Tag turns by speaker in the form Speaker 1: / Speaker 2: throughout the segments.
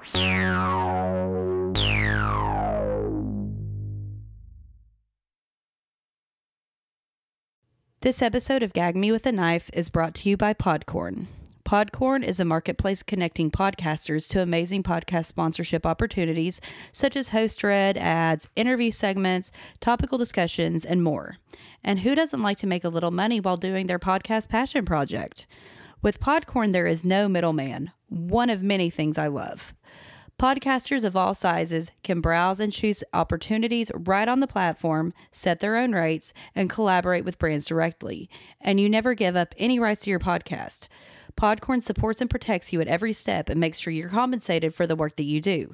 Speaker 1: This episode of Gag Me with a Knife is brought to you by Podcorn. Podcorn is a marketplace connecting podcasters to amazing podcast sponsorship opportunities such as host read, ads, interview segments, topical discussions, and more. And who doesn't like to make a little money while doing their podcast passion project? With Podcorn, there is no middleman, one of many things I love. Podcasters of all sizes can browse and choose opportunities right on the platform, set their own rates, and collaborate with brands directly. And you never give up any rights to your podcast. Podcorn supports and protects you at every step and makes sure you're compensated for the work that you do.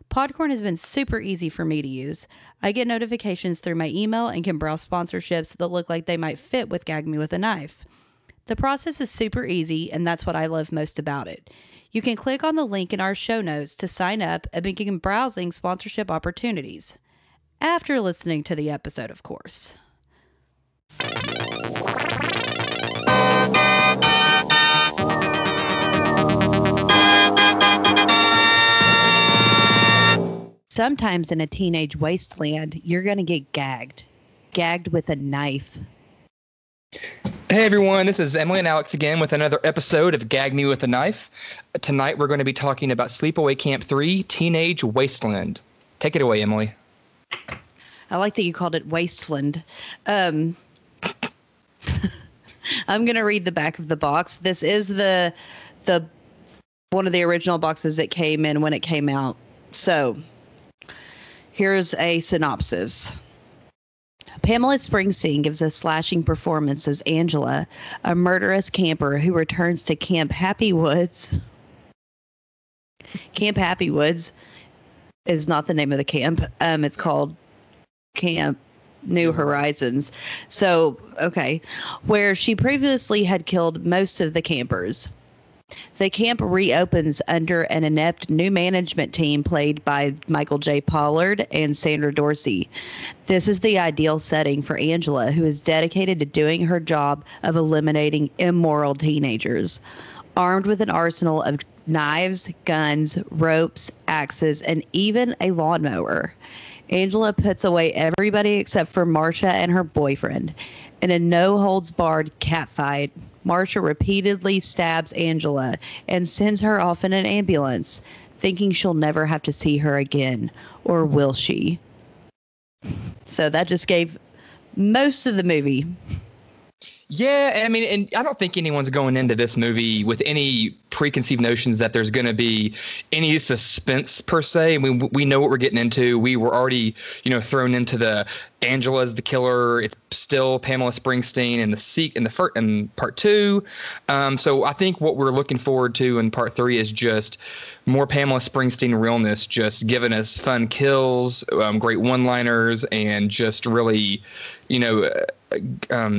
Speaker 1: Podcorn has been super easy for me to use. I get notifications through my email and can browse sponsorships that look like they might fit with Gag Me with a Knife. The process is super easy, and that's what I love most about it. You can click on the link in our show notes to sign up and begin browsing sponsorship opportunities. After listening to the episode, of course. Sometimes in a teenage wasteland, you're going to get gagged. Gagged with a knife.
Speaker 2: Hey everyone, this is Emily and Alex again with another episode of Gag Me with a Knife. Tonight we're going to be talking about Sleepaway Camp 3, Teenage Wasteland. Take it away, Emily.
Speaker 1: I like that you called it Wasteland. I'm going to read the back of the box. This is the one of the original boxes that came in when it came out. So here's a synopsis. Pamela Springsteen gives a slashing performance as Angela, a murderous camper who returns to Camp Happy Woods. Camp Happy Woods is not the name of the camp. It's called Camp New Horizons. So, okay. Where she previously had killed most of the campers. The camp reopens under an inept new management team played by Michael J. Pollard and Sandra Dorsey. This is the ideal setting for Angela, who is dedicated to doing her job of eliminating immoral teenagers. Armed with an arsenal of knives, guns, ropes, axes, and even a lawnmower, Angela puts away everybody except for Marcia and her boyfriend. In a no-holds-barred catfight, Marcia repeatedly stabs Angela and sends her off in an ambulance, thinking she'll never have to see her again. Or will she? So that just gave most of the movie.
Speaker 2: Yeah, I mean, and I don't think anyone's going into this movie with any preconceived notions that there's going to be any suspense per se. I mean, we know what we're getting into. We were already, thrown into the Angela's the killer. It's still Pamela Springsteen in part 2. So I think what we're looking forward to in part 3 is just more Pamela Springsteen realness, just giving us fun kills, great one-liners, and just really,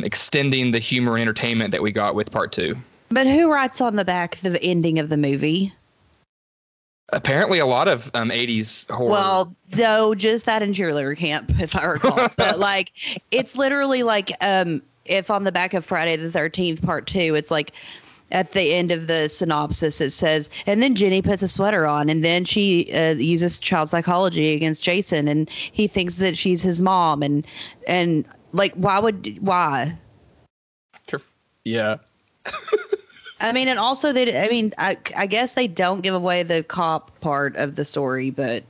Speaker 2: extending the humor and entertainment that we got with part 2.
Speaker 1: But who writes on the back the ending of the movie?
Speaker 2: Apparently a lot of 80s horror.
Speaker 1: Well, no, just that in Cheerleader Camp, if I recall. But it's literally if on the back of Friday the 13th part 2, it's like at the end of the synopsis it says, and then Jenny puts a sweater on, and then she uses child psychology against Jason, and he thinks that she's his mom, and why?
Speaker 2: Yeah.
Speaker 1: I mean, and also I guess they don't give away the cop part of the story, but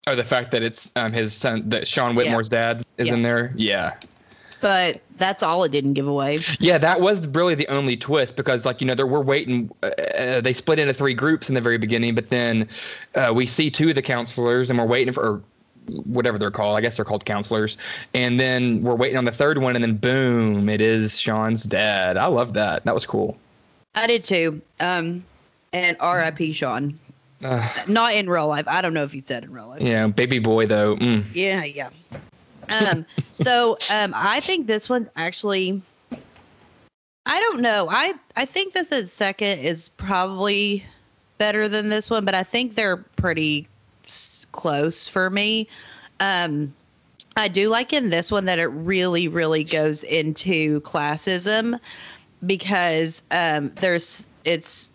Speaker 2: the fact that it's his son, that Sean Whitmore's dad is in there. Yeah.
Speaker 1: But that's all it didn't give away.
Speaker 2: Yeah, that was really the only twist because, we're waiting. They split into 3 groups in the very beginning, but then we see 2 of the counselors, and we're waiting for whatever they're called. I guess they're called counselors. And then we're waiting on the 3rd one, and then boom, it is Sean's dad. I love that. That was cool.
Speaker 1: I did too. And R.I.P. Sean. Not in real life. I don't know if he said in real life.
Speaker 2: Yeah, baby boy though.
Speaker 1: Yeah. So I think this one's actually, I don't know. I think that the second is probably better than this one, but I think they're pretty close for me. I do like in this one that it really, really goes into classism because it's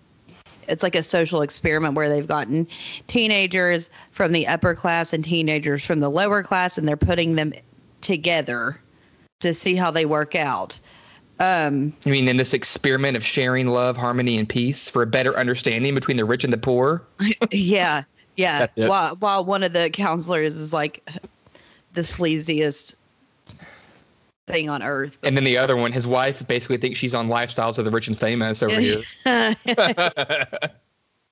Speaker 1: it's like a social experiment where they've gotten teenagers from the upper class and teenagers from the lower class, and they're putting them together to see how they work out.
Speaker 2: I mean, in this experiment of sharing love, harmony, and peace for a better understanding between the rich and the poor.
Speaker 1: Yeah. While one of the counselors is like the sleaziest thing on earth.
Speaker 2: And then the other one, his wife basically thinks she's on Lifestyles of the Rich and Famous over here.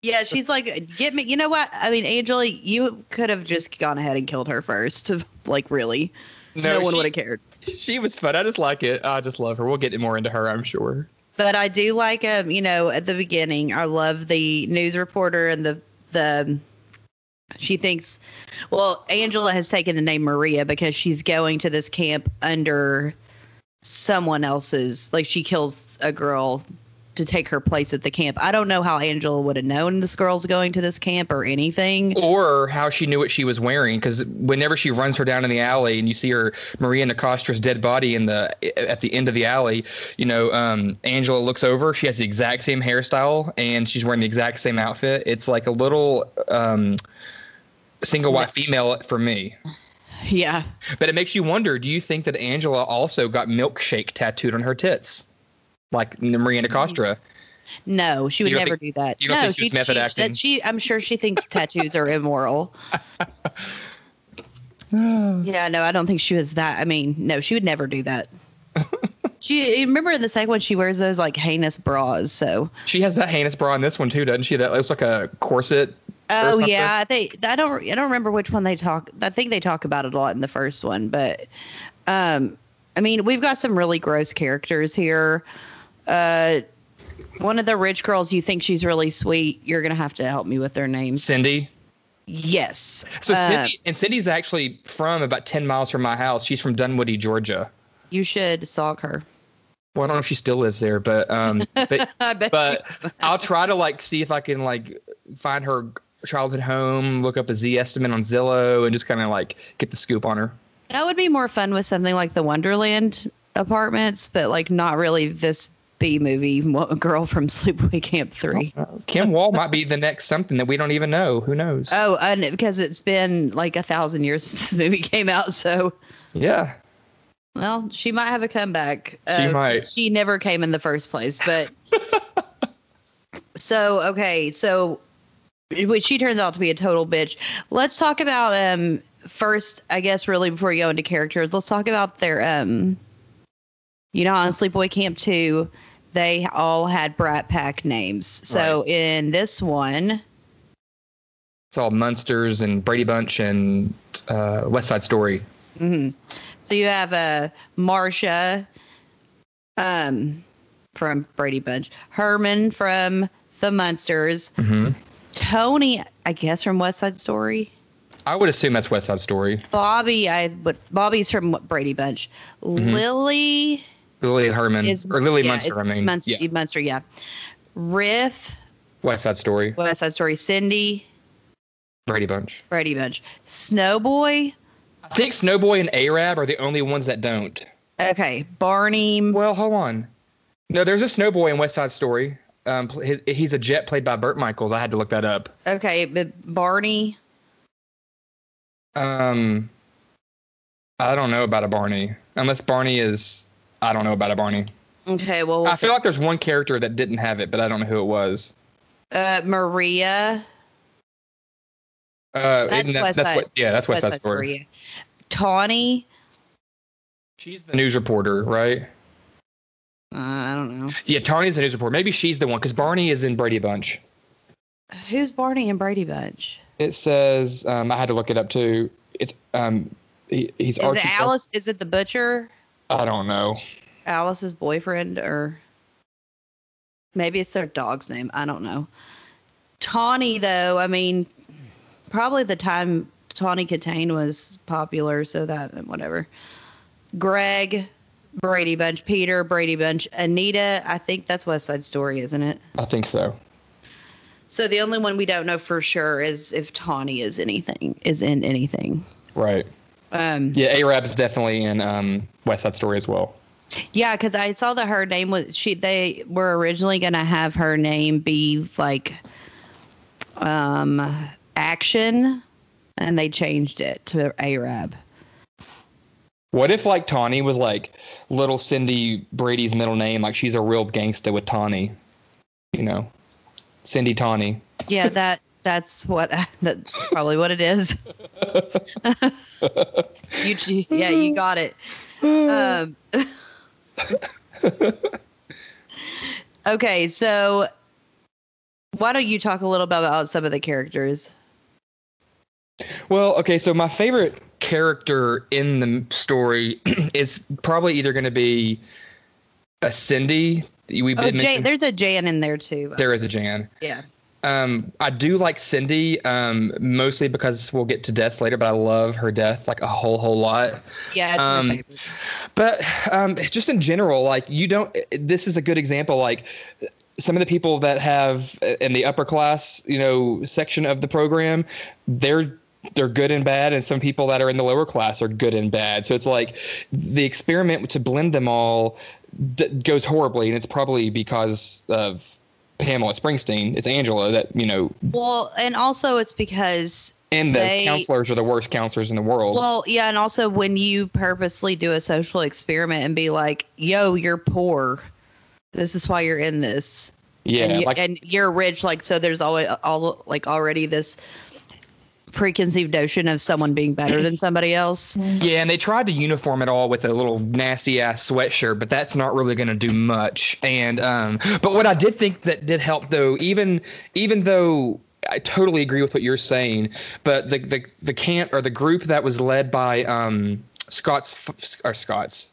Speaker 1: Yeah, she's like, get me. You know what? I mean, Angela, you could have just gone ahead and killed her first. Like, really? No one would have cared.
Speaker 2: She was fun. I just like it. I just love her. We'll get more into her, I'm sure.
Speaker 1: But I do like, at the beginning, I love the news reporter and the she thinks, well, Angela has taken the name Maria because she's going to this camp under someone else's, like she kills a girl to take her place at the camp. I don't know how Angela would have known this girl's going to this camp or anything. Or
Speaker 2: how she knew what she was wearing, because whenever she runs her down in the alley and you see her, Maria Nicostra's dead body at the end of the alley, Angela looks over. She has the exact same hairstyle and she's wearing the exact same outfit. It's like a little single white female for me.
Speaker 1: Yeah.
Speaker 2: But it makes you wonder, do you think that Angela also got milkshake tattooed on her tits? Like Maria Nicostra?
Speaker 1: No, she would never do that.
Speaker 2: You don't think she's method acting?
Speaker 1: I'm sure she thinks tattoos are immoral. Yeah, no, I don't think she was that. I mean, no, she would never do that. You remember in the second one, she wears those like heinous bras. So
Speaker 2: she has that heinous bra in this one too, doesn't she? That looks like a corset.
Speaker 1: Oh yeah, I don't remember which one they talk. I think they talk about it a lot in the first one, but I mean, we've got some really gross characters here. One of the rich girls, you think she's really sweet. You're gonna have to help me with their name.
Speaker 2: Cindy.
Speaker 1: Yes.
Speaker 2: So Cindy's actually from about 10 miles from my house. She's from Dunwoody, Georgia.
Speaker 1: You should stalk her.
Speaker 2: Well, I don't know if she still lives there, but I'll try to see if I can find her childhood home, look up a Z estimate on Zillow, and just kind of get the scoop on her.
Speaker 1: That would be more fun with something like the Wonderland apartments, but not really this B movie girl from Sleepaway Camp 3.
Speaker 2: Kim Wall might be the next something that we don't even know. Who knows? Oh,
Speaker 1: because it's been 1,000 years since this movie came out. So
Speaker 2: yeah.
Speaker 1: Well, she might have a comeback.
Speaker 2: She might.
Speaker 1: She never came in the first place, but so she turns out to be a total bitch. Let's talk about first, I guess, really before we go into characters, let's talk about their on Sleepaway Camp 2, they all had Brat Pack names. So right. In this one,
Speaker 2: it's all Munsters and Brady Bunch and West Side Story.
Speaker 1: Mm-hmm. So you have Marcia from Brady Bunch, Herman from the Munsters,
Speaker 2: mm-hmm.
Speaker 1: Tony, I guess, from West Side Story.
Speaker 2: I would assume that's West Side Story.
Speaker 1: Bobby's from Brady Bunch.
Speaker 2: Mm-hmm. Lily Herman Lily Munster.
Speaker 1: Munster. Yeah. Riff.
Speaker 2: West Side Story.
Speaker 1: West Side Story. Cindy.
Speaker 2: Brady Bunch.
Speaker 1: Snowboy.
Speaker 2: I think Snowboy and Arab are the only ones that don't.
Speaker 1: Okay. Barney.
Speaker 2: Well, hold on. No, there's a Snowboy in West Side Story. He's a jet played by Burt Michaels. I had to look that up.
Speaker 1: Okay, but Barney.
Speaker 2: I don't know about a Barney. Unless Barney is... I don't know about a Barney.
Speaker 1: Okay, well...
Speaker 2: I feel like there's one character that didn't have it, but I don't know who it was.
Speaker 1: Maria.
Speaker 2: That's West Side Story.
Speaker 1: Tawny.
Speaker 2: She's the news reporter, right?
Speaker 1: I don't know.
Speaker 2: Yeah, Tawny's the news reporter. Maybe she's the one, because Barney is in Brady Bunch.
Speaker 1: Who's Barney in Brady Bunch?
Speaker 2: It says... I had to look it up, too. It's... he's Archie.
Speaker 1: Alice? Is it the butcher?
Speaker 2: I don't know.
Speaker 1: Alice's boyfriend, or maybe it's their dog's name. I don't know. Tawny, though, I mean, probably the time Tawny Katane was popular, so that, whatever. Greg, Brady Bunch. Peter, Brady Bunch. Anita, I think that's West Side Story, isn't it?
Speaker 2: I think so.
Speaker 1: So the only one we don't know for sure is if Tawny is in anything.
Speaker 2: Right. Yeah, Arab's definitely in West Side Story as well.
Speaker 1: Yeah, because I saw that her name was they were originally gonna have her name be like Action, and they changed it to Arab.
Speaker 2: What if like Tawny was like little Cindy Brady's middle name? Like she's a real gangsta with Tawny, you know, Cindy Tawny.
Speaker 1: Yeah, that's probably what it is. You got it. Okay, so why don't you talk a little bit about some of the characters?
Speaker 2: Well, okay, so my favorite character in the story is probably either going to be a Cindy.
Speaker 1: There's a Jan in there too.
Speaker 2: There is a Jan.
Speaker 1: Yeah.
Speaker 2: I do like Cindy, mostly because we'll get to deaths later, but I love her death like a whole lot.
Speaker 1: Yeah, it's my favorite.
Speaker 2: But just in general, like this is a good example. Like some of the people that have in the upper class, section of the program, they're good and bad, and some people that are in the lower class are good and bad. So it's like the experiment to blend them all goes horribly, and it's probably because of Pamela Springsteen. It's Angela that. Well,
Speaker 1: and also it's because.
Speaker 2: And the counselors are the worst counselors in the world. Well,
Speaker 1: yeah, and also when you purposely do a social experiment and be like, "Yo, you're poor. This is why you're in this."
Speaker 2: Yeah,
Speaker 1: and you're rich, so there's already this preconceived notion of someone being better than somebody else.
Speaker 2: Yeah, and they tried to uniform it all with a little nasty ass sweatshirt, but that's not really going to do much. And but what I did think that did help, though, even though I totally agree with what you're saying, but the camp or the group that was led by Sean's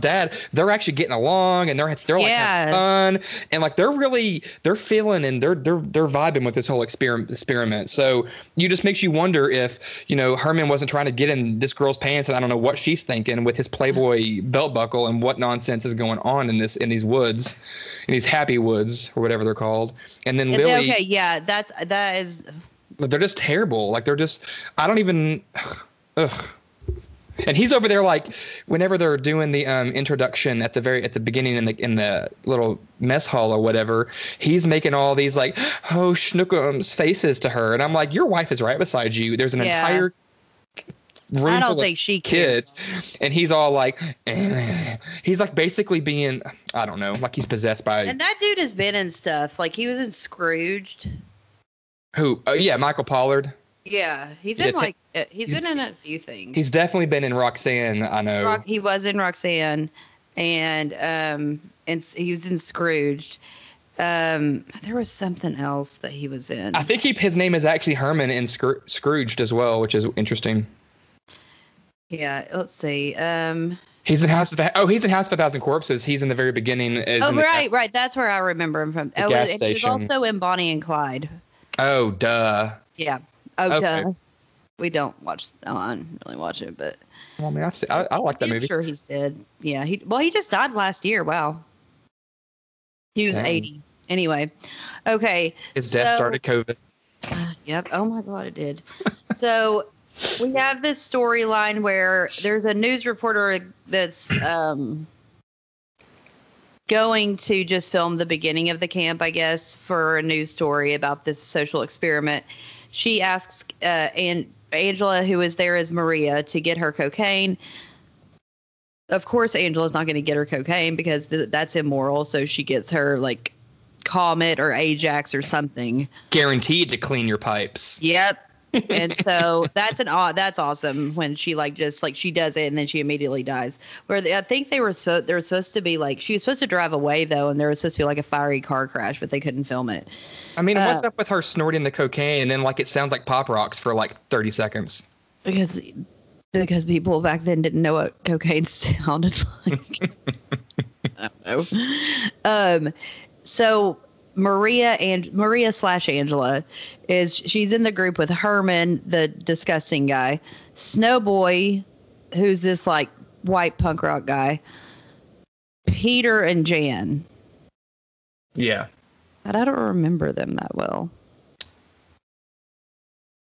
Speaker 2: dad, they're actually getting along, and they're like having fun, and like they're feeling and they're vibing with this whole experiment. So you just makes you wonder if Herman wasn't trying to get in this girl's pants, and I don't know what she's thinking with his Playboy belt buckle and what nonsense is going on in these woods, in these happy woods or whatever they're called. And then Lily,
Speaker 1: okay, yeah, that is.
Speaker 2: They're just terrible. Like they're just. I don't even. Ugh. And he's over there like whenever they're doing the introduction at the beginning in the little mess hall or whatever, he's making all these like schnookums faces to her, and I'm like, your wife is right beside you. There's an entire room
Speaker 1: I don't
Speaker 2: full
Speaker 1: think
Speaker 2: of
Speaker 1: she
Speaker 2: kids, and he's all like, he's like basically being, I don't know, like he's possessed by.
Speaker 1: And that dude has been in stuff like he was in Scrooged.
Speaker 2: Who? Yeah, Michael Pollard.
Speaker 1: Yeah, he's been in a few things.
Speaker 2: He's definitely been in Roxanne. I know.
Speaker 1: He was in Roxanne, and he was in Scrooged. There was something else that he was in.
Speaker 2: I think his name is actually Herman in Scrooged as well, which is interesting.
Speaker 1: Yeah, let's see.
Speaker 2: He's in House of a Thousand Corpses. He's in the very beginning.
Speaker 1: Right. That's where I remember him from.
Speaker 2: The gas station.
Speaker 1: He was also in Bonnie and Clyde.
Speaker 2: Oh, duh.
Speaker 1: Yeah. Okay. We don't really watch it, but
Speaker 2: well, I mean, I like that movie.
Speaker 1: I'm sure he's dead. Yeah, he just died last year. Wow, he was 80. Anyway, okay.
Speaker 2: His death started COVID.
Speaker 1: Yep. Oh my God, it did. So we have this storyline where there's a news reporter that's going to just film the beginning of the camp, I guess, for a news story about this social experiment. She asks Angela, who is there as Maria, to get her cocaine. Of course, Angela's not going to get her cocaine because that's immoral. So she gets her like Comet or Ajax or something.
Speaker 2: Guaranteed to clean your pipes.
Speaker 1: Yep. And so that's awesome when she she does it and then she immediately dies. Where I think they were supposed to be like, she was supposed to drive away though, and there was supposed to be like a fiery car crash, but they couldn't film it.
Speaker 2: I mean, what's up with her snorting the cocaine and then like it sounds like Pop Rocks for like 30 seconds?
Speaker 1: Because people back then didn't know what cocaine sounded like. I don't know. So Maria/Angela she's in the group with Herman, the disgusting guy, Snowboy, who's this like white punk rock guy, Peter and Jan.
Speaker 2: Yeah.
Speaker 1: But I don't remember them that well.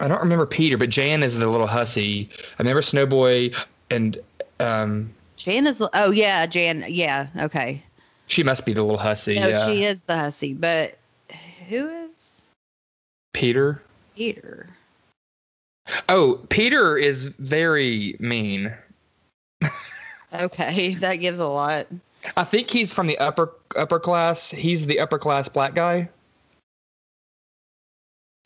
Speaker 2: I don't remember Peter, but Jan is the little hussy. I remember Snowboy and
Speaker 1: Jan is. Oh yeah, Jan. Yeah. Okay.
Speaker 2: She must be the little hussy.
Speaker 1: No,
Speaker 2: yeah.
Speaker 1: she is the hussy. But who is
Speaker 2: Peter?
Speaker 1: Peter?
Speaker 2: Oh, Peter is very mean.
Speaker 1: Okay, that gives a lot.
Speaker 2: I think he's from the upper class. He's the upper class black guy.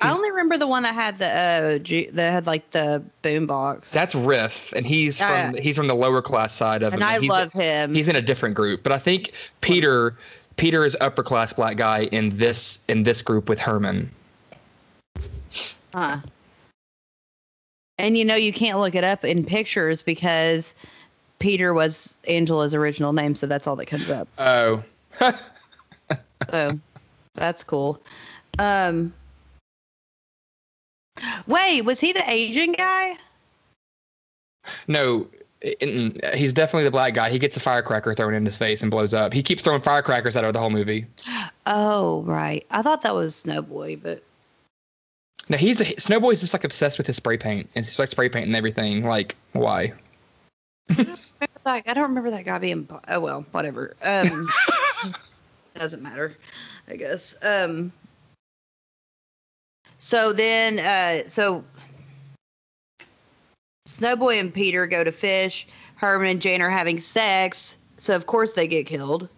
Speaker 1: I only remember the one that had that had like the boom box.
Speaker 2: That's Riff, and he's from the lower class side of it.
Speaker 1: And I love him.
Speaker 2: He's in a different group, but I think Peter is upper class black guy in this group with Herman.
Speaker 1: Huh. And you can't look it up in pictures because Peter was Angela's original name, so that's all that comes up.
Speaker 2: Oh.
Speaker 1: So that's cool. Wait, was he the Asian guy?
Speaker 2: No, he's definitely the black guy. He gets a firecracker thrown in his face and blows up. He keeps throwing firecrackers at her the whole movie. Oh,
Speaker 1: right. I thought that was Snowboy, but...
Speaker 2: No, Snowboy's just like obsessed with his spray paint. And he's like spray painting everything. Like, why?
Speaker 1: I don't remember that guy being... Oh, well, whatever. Doesn't matter, I guess. So then, Snowboy and Peter go to fish. Herman and Jane are having sex. So, of course, they get killed.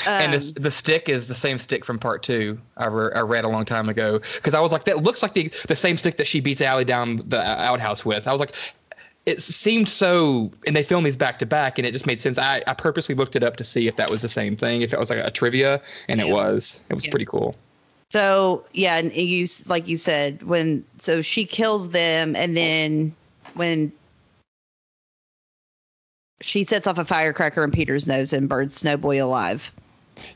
Speaker 2: And the stick is the same stick from part 2 I read a long time ago. Because I was like, that looks like the same stick that she beats Allie down the outhouse with. I was like, it seemed so, and they film these back to back, and it just made sense. I purposely looked it up to see if that was the same thing, if it was like a trivia, and it was. It was pretty cool.
Speaker 1: So, yeah, and like you said, so she kills them, and then when she sets off a firecracker in Peter's nose and burns Snowboy alive.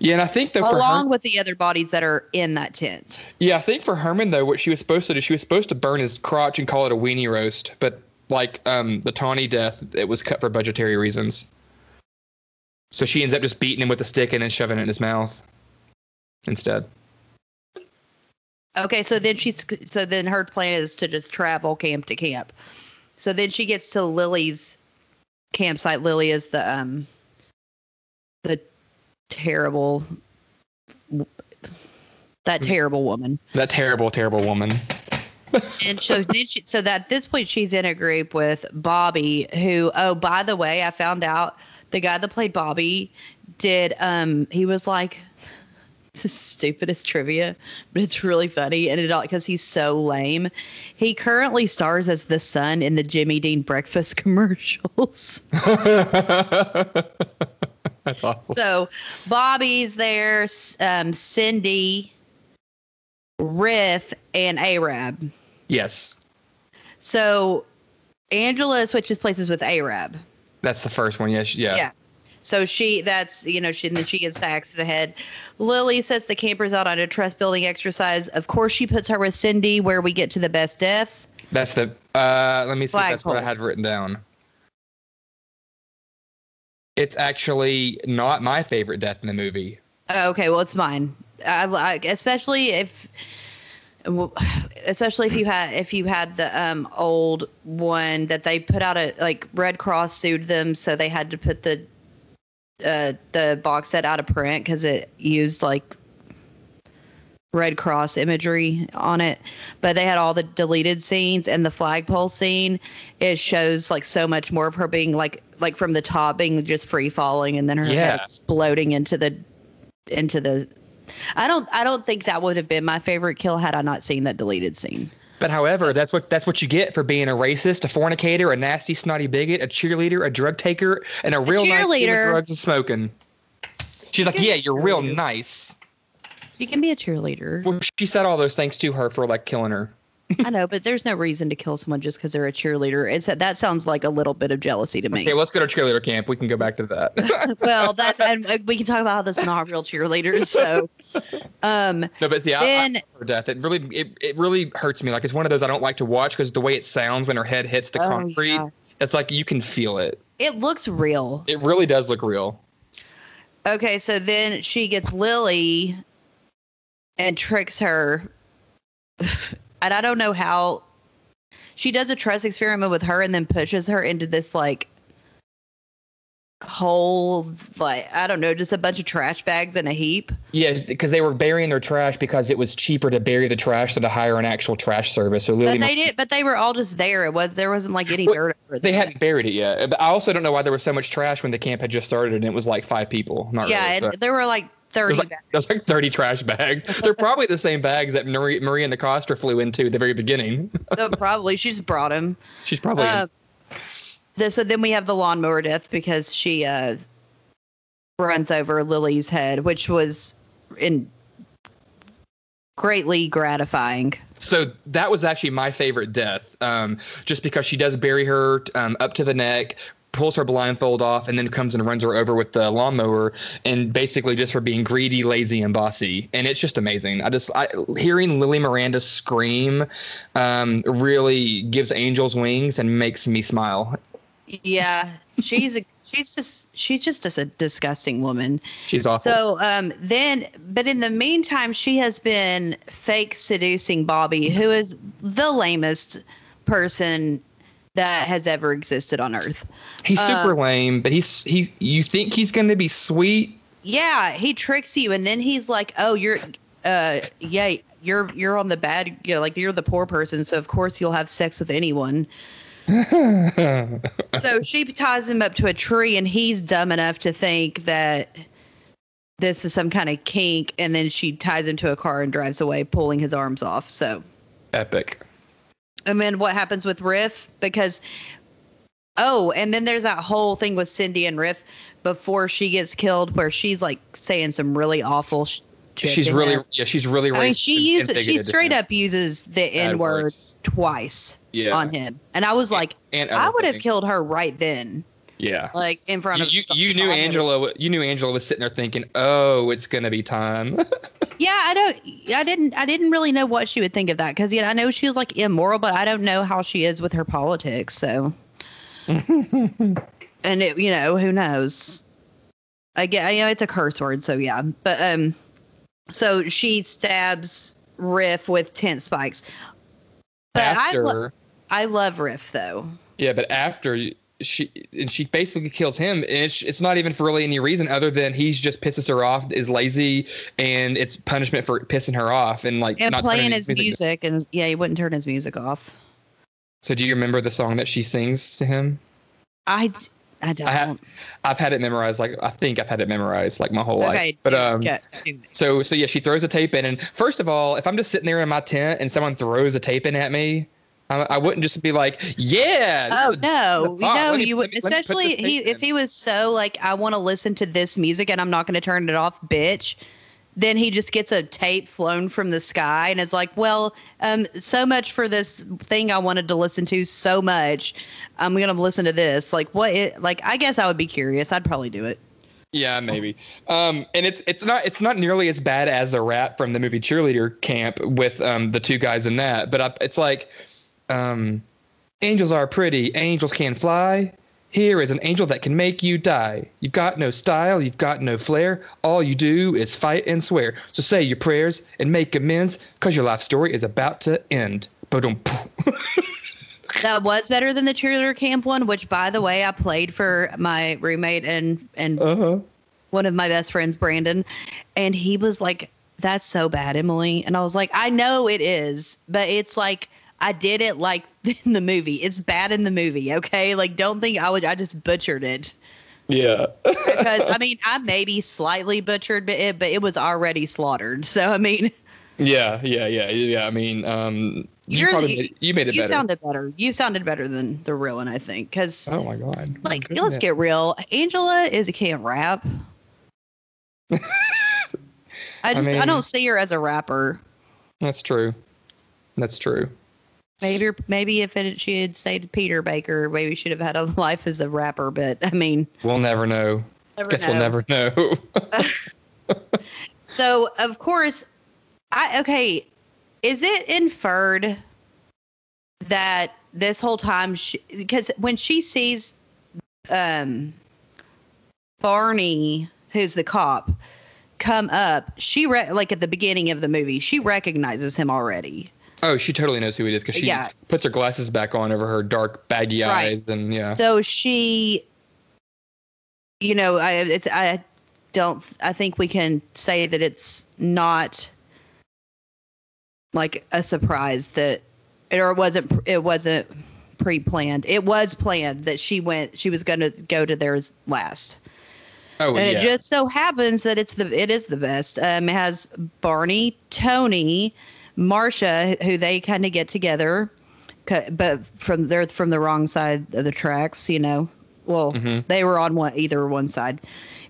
Speaker 2: Yeah, and I think
Speaker 1: along with the other bodies that are in that tent.
Speaker 2: Yeah, I think for Herman, though, what she was supposed to do, she was supposed to burn his crotch and call it a weenie roast, but like the Tawny death, it was cut for budgetary reasons. So she ends up just beating him with a stick and then shoving it in his mouth instead.
Speaker 1: Okay, so then her plan is to just travel camp to camp. So then she gets to Lily's campsite. Lily is the terrible woman. That terrible, terrible woman. And so at this point she's in a group with Bobby, who, oh, by the way, I found out the guy that played Bobby did he was like, it's the stupidest trivia, but it's really funny, and because he's so lame. He currently stars as the son in the Jimmy Dean breakfast commercials.
Speaker 2: That's awful.
Speaker 1: So Bobby's there, Cindy, Riff, and Arab.
Speaker 2: Yes.
Speaker 1: So Angela switches places with Arab.
Speaker 2: That's the first one. Yes. Yeah.
Speaker 1: Yeah. So then she gets the axe to the head. Lily sets the campers out on a trust building exercise. Of course, she puts her with Cindy, where we get to the best death.
Speaker 2: That's the, let me see if that's
Speaker 1: Flagpole.
Speaker 2: what I had written down. It's actually not my favorite death in the movie.
Speaker 1: Okay, well, it's mine. Especially if you had the old one that they put out Red Cross sued them, so they had to put the box set out of print because it used like Red Cross imagery on it, but they had all the deleted scenes, and the flagpole scene, it shows like so much more of her being like from the top being just free falling, and then her head exploding into the. I don't think that would have been my favorite kill had I not seen that deleted scene.
Speaker 2: But however, that's what you get for being a racist, a fornicator, a nasty, snotty bigot, a cheerleader, a drug taker, and a real nice kid with drugs and smoking. She's like, yeah, you're real nice.
Speaker 1: You can be a cheerleader.
Speaker 2: Well, she said all those things to her for like killing her.
Speaker 1: I know, but there's no reason to kill someone just because they're a cheerleader. That sounds like a little bit of jealousy to me.
Speaker 2: Okay, let's go to cheerleader camp. We can go back to that.
Speaker 1: Well, and we can talk about how this is not real cheerleaders. So,
Speaker 2: no, but see, I her death. It really hurts me. Like, it's one of those I don't like to watch because the way it sounds when her head hits the concrete, it's like you can feel it.
Speaker 1: It looks real.
Speaker 2: It really does look real.
Speaker 1: Okay, so then she gets Lily and tricks her. And I don't know how she does a trust experiment with her and then pushes her into this like whole, like, I don't know, just a bunch of trash bags in a heap.
Speaker 2: Yeah, because they were burying their trash because it was cheaper to bury the trash than to hire an actual trash service. So Lily,
Speaker 1: But they were all just there. There wasn't like any dirt over
Speaker 2: they
Speaker 1: there.
Speaker 2: hadn't buried it yet. But I also don't know why there was so much trash when the camp had just started and it was like 5 people. Not
Speaker 1: yeah,
Speaker 2: really,
Speaker 1: and there were like 30 bags.
Speaker 2: There's like 30 trash bags. They're probably the same bags that Maria DeCosta flew into at the very beginning.
Speaker 1: Probably. She just brought him.
Speaker 2: She's probably.
Speaker 1: So then we have the lawnmower death because she runs over Lily's head, which was greatly gratifying.
Speaker 2: So that was actually my favorite death, just because she does bury her up to the neck, pulls her blindfold off, and then comes and runs her over with the lawnmower, and basically just for being greedy, lazy, and bossy. And it's just amazing. Hearing Lily Miranda scream really gives angels wings and makes me smile.
Speaker 1: Yeah, she's just a disgusting woman.
Speaker 2: She's awful.
Speaker 1: So but in the meantime, she has been fake seducing Bobby, who is the lamest person that has ever existed on Earth.
Speaker 2: He's super lame, but you think he's going to be sweet.
Speaker 1: Yeah, he tricks you, and then he's like, "Oh, you're on the bad, like you're the poor person, so of course you'll have sex with anyone." So she ties him up to a tree, and he's dumb enough to think that this is some kind of kink, and then she ties him to a car and drives away, pulling his arms off. So
Speaker 2: epic.
Speaker 1: And then what happens with Riff? And then there's that whole thing with Cindy and Riff before she gets killed, where she's like saying some really awful shit.
Speaker 2: She's really racist.
Speaker 1: I mean, she straight up uses the N-word twice on him. And I was like, I would have killed her right then.
Speaker 2: Yeah.
Speaker 1: Like in front of
Speaker 2: you knew Angela was sitting there thinking, "Oh, it's going to be time."
Speaker 1: Yeah, I didn't really know what she would think of that, because I know she was like immoral, but I don't know how she is with her politics, so and who knows? I get, it's a curse word, so yeah. But so she stabs Riff with tent spikes. But I love Riff though.
Speaker 2: Yeah, but after she basically kills him, and it's not even for really any reason other than he's just pisses her off, is lazy, and it's punishment for pissing her off and not
Speaker 1: playing his music, and he wouldn't turn his music off. So
Speaker 2: do you remember the song that she sings to him?
Speaker 1: I don't.
Speaker 2: I've had it memorized. I think I've had it memorized my whole life. But so yeah, she throws a tape in, and first of all, if I'm just sitting there in my tent and someone throws a tape in at me, I wouldn't just be like, yeah.
Speaker 1: Oh no, you would, especially if he was so like, I want to listen to this music and I'm not going to turn it off, bitch. Then he just gets a tape flown from the sky and is like, well, so much for this thing I wanted to listen to so much. I'm going to listen to this. I guess I would be curious. I'd probably do it.
Speaker 2: Yeah, maybe. And it's not nearly as bad as the rap from the movie Cheerleader Camp with the two guys in that. But it's like, angels are pretty. Angels can fly. Here is an angel that can make you die. You've got no style. You've got no flair. All you do is fight and swear. So say your prayers and make amends, because your life story is about to end.
Speaker 1: That was better than the Cheerleader Camp one, which, by the way, I played for my roommate and one of my best friends, Brandon. And he was like, that's so bad, Emily. And I was like, I know it is, but it's like, I did it like in the movie. It's bad in the movie, okay? Don't think I just butchered it.
Speaker 2: Yeah.
Speaker 1: Because, I maybe slightly butchered it, but it was already slaughtered. So,
Speaker 2: Yeah. You made it better.
Speaker 1: You sounded better. You sounded better than the real one, I think. Because,
Speaker 2: oh my God.
Speaker 1: Let's get real. Angela can't rap. I don't see her as a rapper.
Speaker 2: That's true.
Speaker 1: Maybe if she had stayed Peter Baker, maybe she'd have had a life as a rapper. But
Speaker 2: we'll never know. We'll never know.
Speaker 1: So of course, is it inferred that this whole time, because when she sees Barney, who's the cop, come up, at the beginning of the movie, she recognizes him already.
Speaker 2: Oh, she totally knows who it is, because she puts her glasses back on over her dark, baggy eyes. And yeah.
Speaker 1: So she I think we can say that it's not like a surprise that it wasn't pre-planned. It was planned that she was going to go to theirs last.
Speaker 2: Oh,
Speaker 1: and
Speaker 2: yeah.
Speaker 1: It just so happens that it is the best. It has Barney, Tony, Marcia, who they kind of get together, but they're from the wrong side of the tracks, Well, they were on either one side.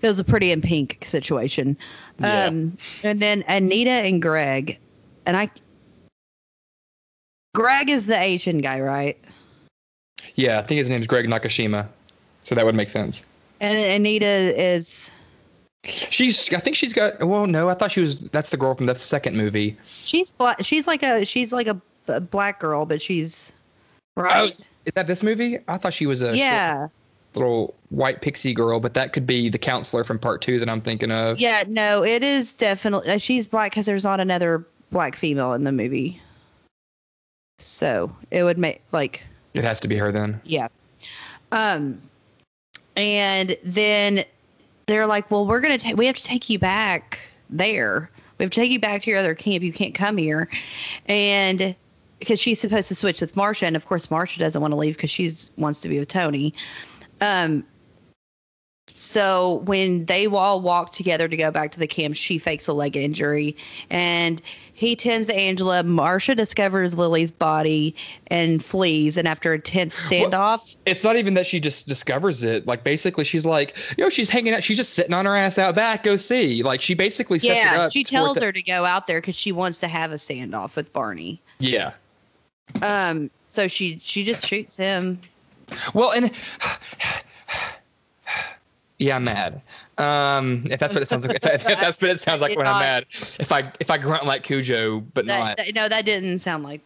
Speaker 1: It was a Pretty in Pink situation.
Speaker 2: Yeah.
Speaker 1: And then Anita and Greg, Greg is the Asian guy, right?
Speaker 2: Yeah, I think his name's Greg Nakashima, so that would make sense.
Speaker 1: And Anita is.
Speaker 2: I think she's got. Well, no, I thought that's the girl from the second movie.
Speaker 1: She's black. She's like a black girl, but she's right.
Speaker 2: Oh, is that this movie? I thought she was a short, little white pixie girl, but that could be the counselor from part 2 that I'm thinking of.
Speaker 1: Yeah, no, it is definitely she's black because there's not another black female in the movie, so it would make like.
Speaker 2: It has to be her then.
Speaker 1: Yeah. And then they're like, well, we have to take you back there. We have to take you back to your other camp. You can't come here. And because she's supposed to switch with Marcia. And of course, Marcia doesn't want to leave because she wants to be with Tony. So when they all walk together to go back to the camp, she fakes a leg injury and he tends to Angela. Marcia discovers Lily's body and flees. And after a tense standoff,
Speaker 2: it's not even that she just discovers it. Like basically she's like, she's hanging out. She's just sitting on her ass out back. Go see. Like she basically sets it up.
Speaker 1: Yeah, she tells her to go out there because she wants to have a standoff with Barney.
Speaker 2: Yeah.
Speaker 1: So she just shoots him.
Speaker 2: Well, and yeah, I'm mad. If that's what it sounds like, if that's what it sounds like when I'm mad. If I grunt like Cujo, but not.
Speaker 1: No, that didn't sound like.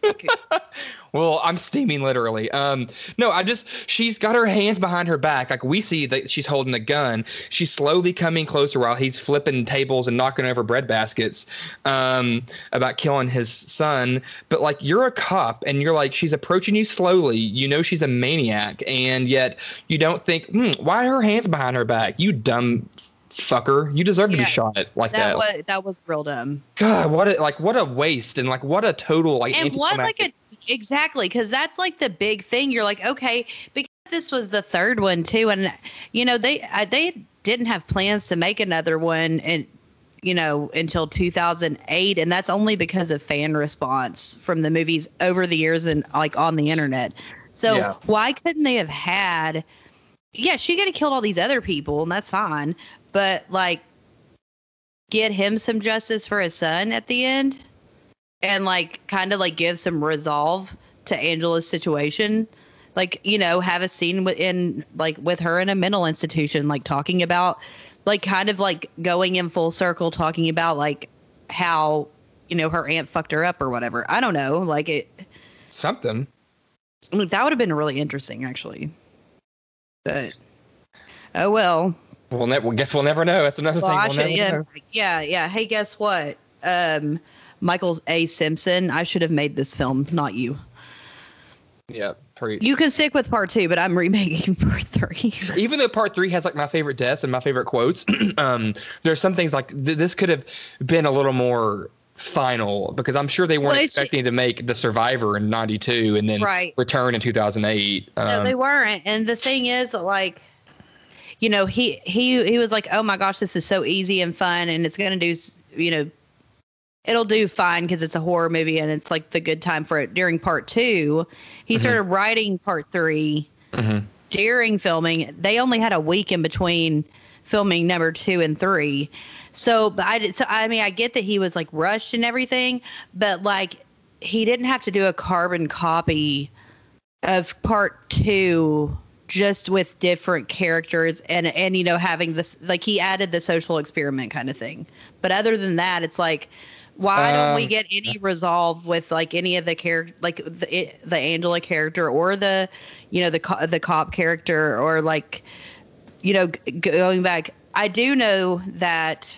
Speaker 2: Well, I'm steaming literally. No, she's got her hands behind her back. Like we see that she's holding a gun. She's slowly coming closer while he's flipping tables and knocking over bread baskets, about killing his son. But like, you're a cop and you're like, she's approaching you slowly. She's a maniac. And yet you don't think, why are her hands behind her back? You dumb fucker. You deserve to be shot like that.
Speaker 1: That was real dumb.
Speaker 2: God, what a waste. And like, what a total like.
Speaker 1: And what exactly, because that's like the big thing. You're like, okay, because this was the third one too, and they didn't have plans to make another one, and until 2008, and that's only because of fan response from the movies over the years and like on the internet. So why couldn't they have had? Yeah, she could have killed all these other people, and that's fine, but like, get him some justice for his son at the end. And like kind of like give some resolve to Angela's situation, like have a scene with her in a mental institution, like talking about like kind of like going in full circle, talking about like how her aunt fucked her up or whatever. I don't know, like it
Speaker 2: something.
Speaker 1: I mean, that would have been really interesting actually, but oh well.
Speaker 2: Well, guess we'll never know. That's another thing. We'll never know.
Speaker 1: Yeah. Hey, guess what? Michael A. Simpson, I should have made this film, not you.
Speaker 2: Yeah,
Speaker 1: you can stick with part 2, but I'm remaking part 3.
Speaker 2: Even though part 3 has like my favorite deaths and my favorite quotes, there's some things like this could have been a little more final, because I'm sure they weren't expecting to make The Survivor in '92 and then Return in 2008.
Speaker 1: No, they weren't. And the thing is, like, he was like, oh my gosh, this is so easy and fun, and it's going to do, it'll do fine because it's a horror movie and it's like the good time for it. During part 2, he started writing part 3 during filming. They only had a week in between filming number 2 and 3. I get that he was like rushed and everything, but like he didn't have to do a carbon copy of part 2 just with different characters and having this, like he added the social experiment kind of thing. But other than that, it's like, why don't we get any resolve with like any of the character, like the Angela character or the cop character, or like, going back. I do know that,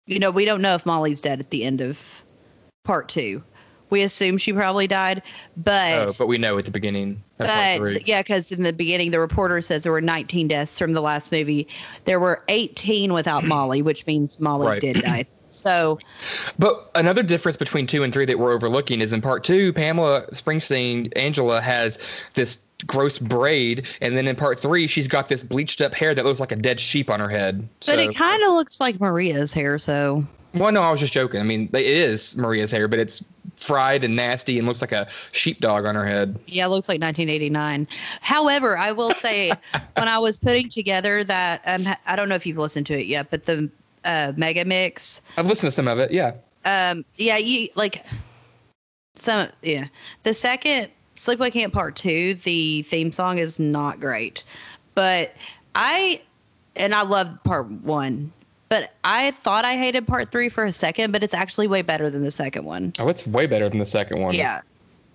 Speaker 1: we don't know if Molly's dead at the end of part 2. we assume she probably died. But
Speaker 2: we know at the beginning. Part 3.
Speaker 1: Yeah, because in the beginning, the reporter says there were 19 deaths from the last movie. There were 18 without Molly, which means Molly did die. So,
Speaker 2: but another difference between 2 and 3 that we're overlooking is in part 2, Pamela Springsteen, Angela, has this gross braid, and then in part 3, she's got this bleached up hair that looks like a dead sheep on her head.
Speaker 1: But it kind of looks like Maria's hair. So,
Speaker 2: well, no, I was just joking. I mean, it is Maria's hair, but it's fried and nasty and looks like a sheepdog on her head.
Speaker 1: Yeah, it looks like 1989. However, I will say, when I was putting together that, I don't know if you've listened to it yet, but the Mega Mix.
Speaker 2: I've listened to some of it. Yeah.
Speaker 1: The second Sleepaway Camp Part 2, the theme song is not great, but I love Part 1, but I thought I hated Part 3 for a second, but it's actually way better than the second one.
Speaker 2: Oh, it's way better than the second one.
Speaker 1: Yeah.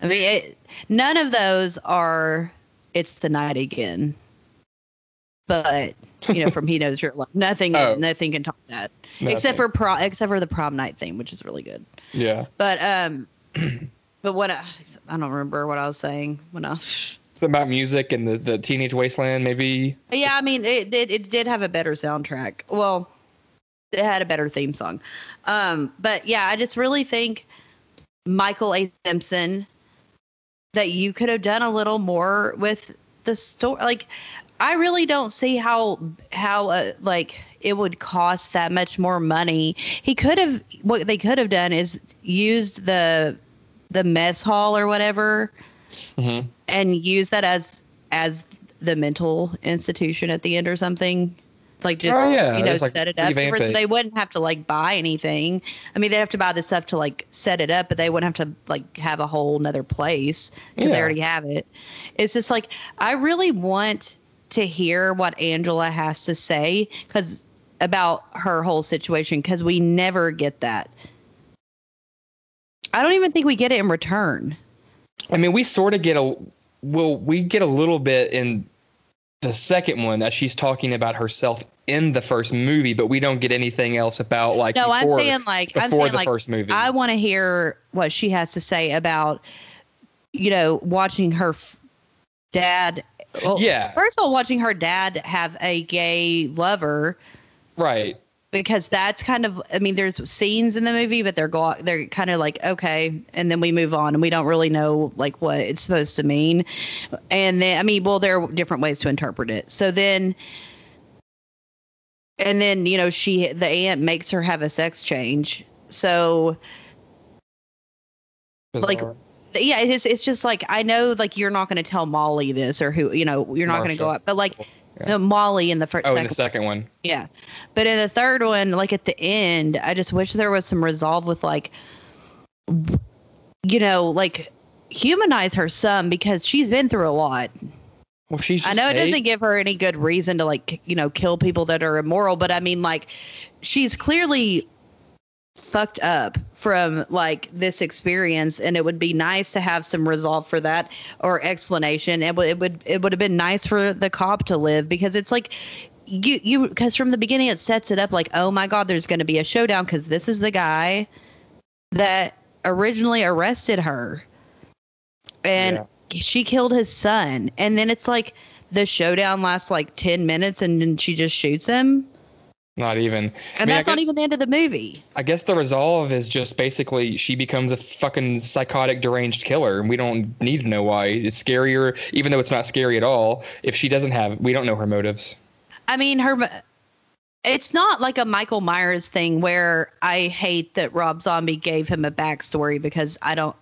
Speaker 1: I mean, none of those are It's the Night Again. But, from He Knows Your Love. Nothing can top that. Nothing. Except for the prom night theme, which is really good.
Speaker 2: Yeah.
Speaker 1: But what I don't remember what I was saying when I
Speaker 2: It's about music and the Teenage Wasteland, maybe.
Speaker 1: Yeah, I mean it did have a better soundtrack. Well, it had a better theme song. But yeah, I just really think Michael A. Simpson, that you could have done a little more with the story. Like, I really don't see how it would cost that much more money. What they could have done is used the mess hall or whatever, and use that as the mental institution at the end or something. Like, just set it up. So they wouldn't have to buy anything. I mean, they'd have to buy the stuff to set it up, but they wouldn't have to have a whole nother place because they already have it. It's just I really want to hear what Angela has to say about her whole situation, because we never get that. I don't even think we get it in return.
Speaker 2: I mean, we sort of get we get a little bit in the second one that she's talking about herself in the first movie, but we don't get anything else about
Speaker 1: I'm saying
Speaker 2: the first movie.
Speaker 1: I want to hear what she has to say about, watching her dad. Well, yeah. First of all, watching her dad have a gay lover.
Speaker 2: Right.
Speaker 1: Because that's kind of, I mean, there's scenes in the movie, but they're kind of okay, and then we move on, and we don't really know what it's supposed to mean. And then, there are different ways to interpret it. So then, the aunt makes her have a sex change. So,
Speaker 2: bizarre.
Speaker 1: Yeah, it's just I know you're not going to tell Molly this, or who, you're not going to go up, but Molly in the first.
Speaker 2: Oh, in the second one.
Speaker 1: Yeah, but in the third one, at the end, I just wish there was some resolve with humanize her some, because she's been through a lot.
Speaker 2: Well,
Speaker 1: I know it doesn't give her any good reason to kill people that are immoral, but I mean she's clearly fucked up from this experience, and it would be nice to have some resolve for that, or explanation. It would have been nice for the cop to live, because it's because from the beginning it sets it up oh my God, there's going to be a showdown, because this is the guy that originally arrested her, and she killed his son, and then it's the showdown lasts 10 minutes, and then she just shoots him.
Speaker 2: Not even.
Speaker 1: And that's not even the end of the movie.
Speaker 2: I guess the resolve is just basically she becomes a fucking psychotic, deranged killer, and we don't need to know why. It's scarier, even though it's not scary at all, if she doesn't have, we don't know her motives. I mean,
Speaker 1: it's not a Michael Myers thing where I hate that Rob Zombie gave him a backstory, because I don't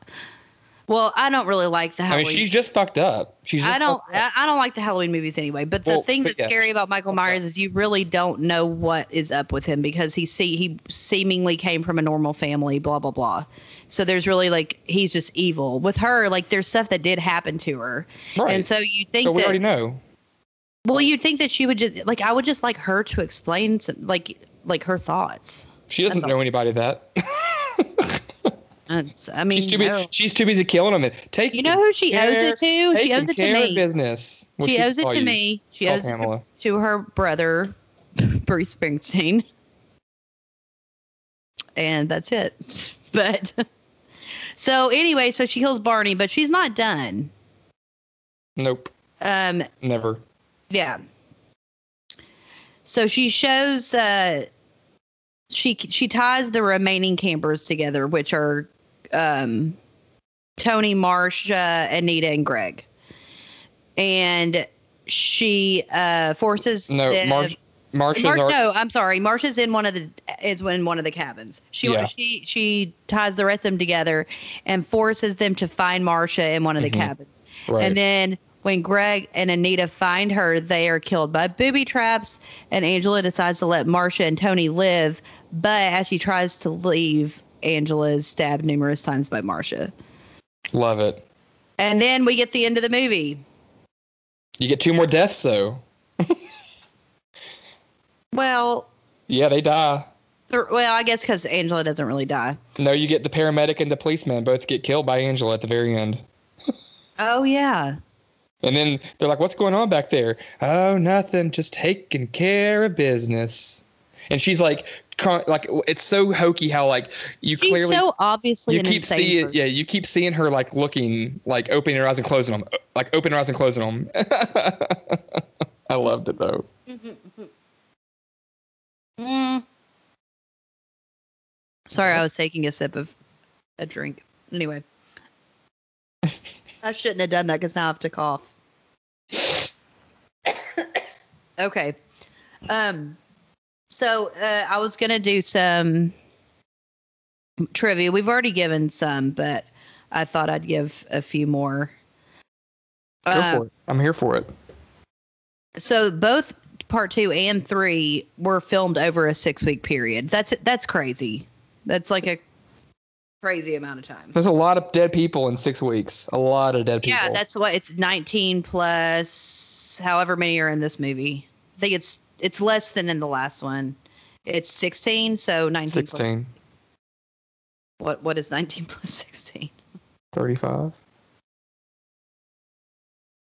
Speaker 1: really like the Halloween.
Speaker 2: She's just fucked up.
Speaker 1: I don't like the Halloween movies anyway. But the thing that's scary about Michael Myers is you really don't know what is up with him, because he seemingly came from a normal family, blah, blah, blah. So there's really he's just evil. With her, there's stuff that did happen to her.
Speaker 2: Right.
Speaker 1: And so you think
Speaker 2: we already know.
Speaker 1: Well, you'd think that she would just I would just like her to explain some, her thoughts.
Speaker 2: She doesn't know anybody that. She's too busy killing them.
Speaker 1: You know who she owes it to? She owes it to me.
Speaker 2: Business.
Speaker 1: She owes it to me. She owes it to her brother, Bruce Springsteen. And that's it. But So anyway, so she kills Barney, but she's not done.
Speaker 2: Nope. Never.
Speaker 1: Yeah. So she shows she ties the remaining campers together, which are Tony, Marcia, Anita, and Greg. And she forces I'm sorry. Marcia's in one of the cabins. She ties the rest of them together and forces them to find Marcia in one of the cabins.
Speaker 2: Right.
Speaker 1: And then when Greg and Anita find her, they are killed by booby traps, and Angela decides to let Marcia and Tony live. But as she tries to leave, Angela is stabbed numerous times by Marcia.
Speaker 2: Love it.
Speaker 1: And then we get the end of the movie.
Speaker 2: You get 2 more deaths, though.
Speaker 1: Well.
Speaker 2: Yeah, they die.
Speaker 1: Well, I guess because Angela doesn't really die.
Speaker 2: No, you get the paramedic and the policeman both get killed by Angela at the very end.
Speaker 1: Oh, yeah.
Speaker 2: And then they're like, what's going on back there? Oh, nothing. Just taking care of business. And she's like it's so hokey how like
Speaker 1: she's clearly so obviously
Speaker 2: you keep seeing you keep seeing her like looking like opening her eyes and closing them, like opening her eyes and closing them. I loved it though.
Speaker 1: Sorry, I was taking a sip of a drink. Anyway. I shouldn't have done that because now I have to cough. Okay. So I was going to do some trivia. We've already given some, but I thought I'd give a few more.
Speaker 2: Go for it. I'm here for it.
Speaker 1: So both part 2 and 3 were filmed over a 6-week period. That's crazy. That's like a crazy amount of time.
Speaker 2: There's a lot of dead people in 6 weeks. A lot of dead people.
Speaker 1: Yeah, that's what it's 19 plus however many are in this movie. I think it's less than in the last one. It's 16, so 19
Speaker 2: 16.
Speaker 1: Plus, what is 19 plus 16?
Speaker 2: 35.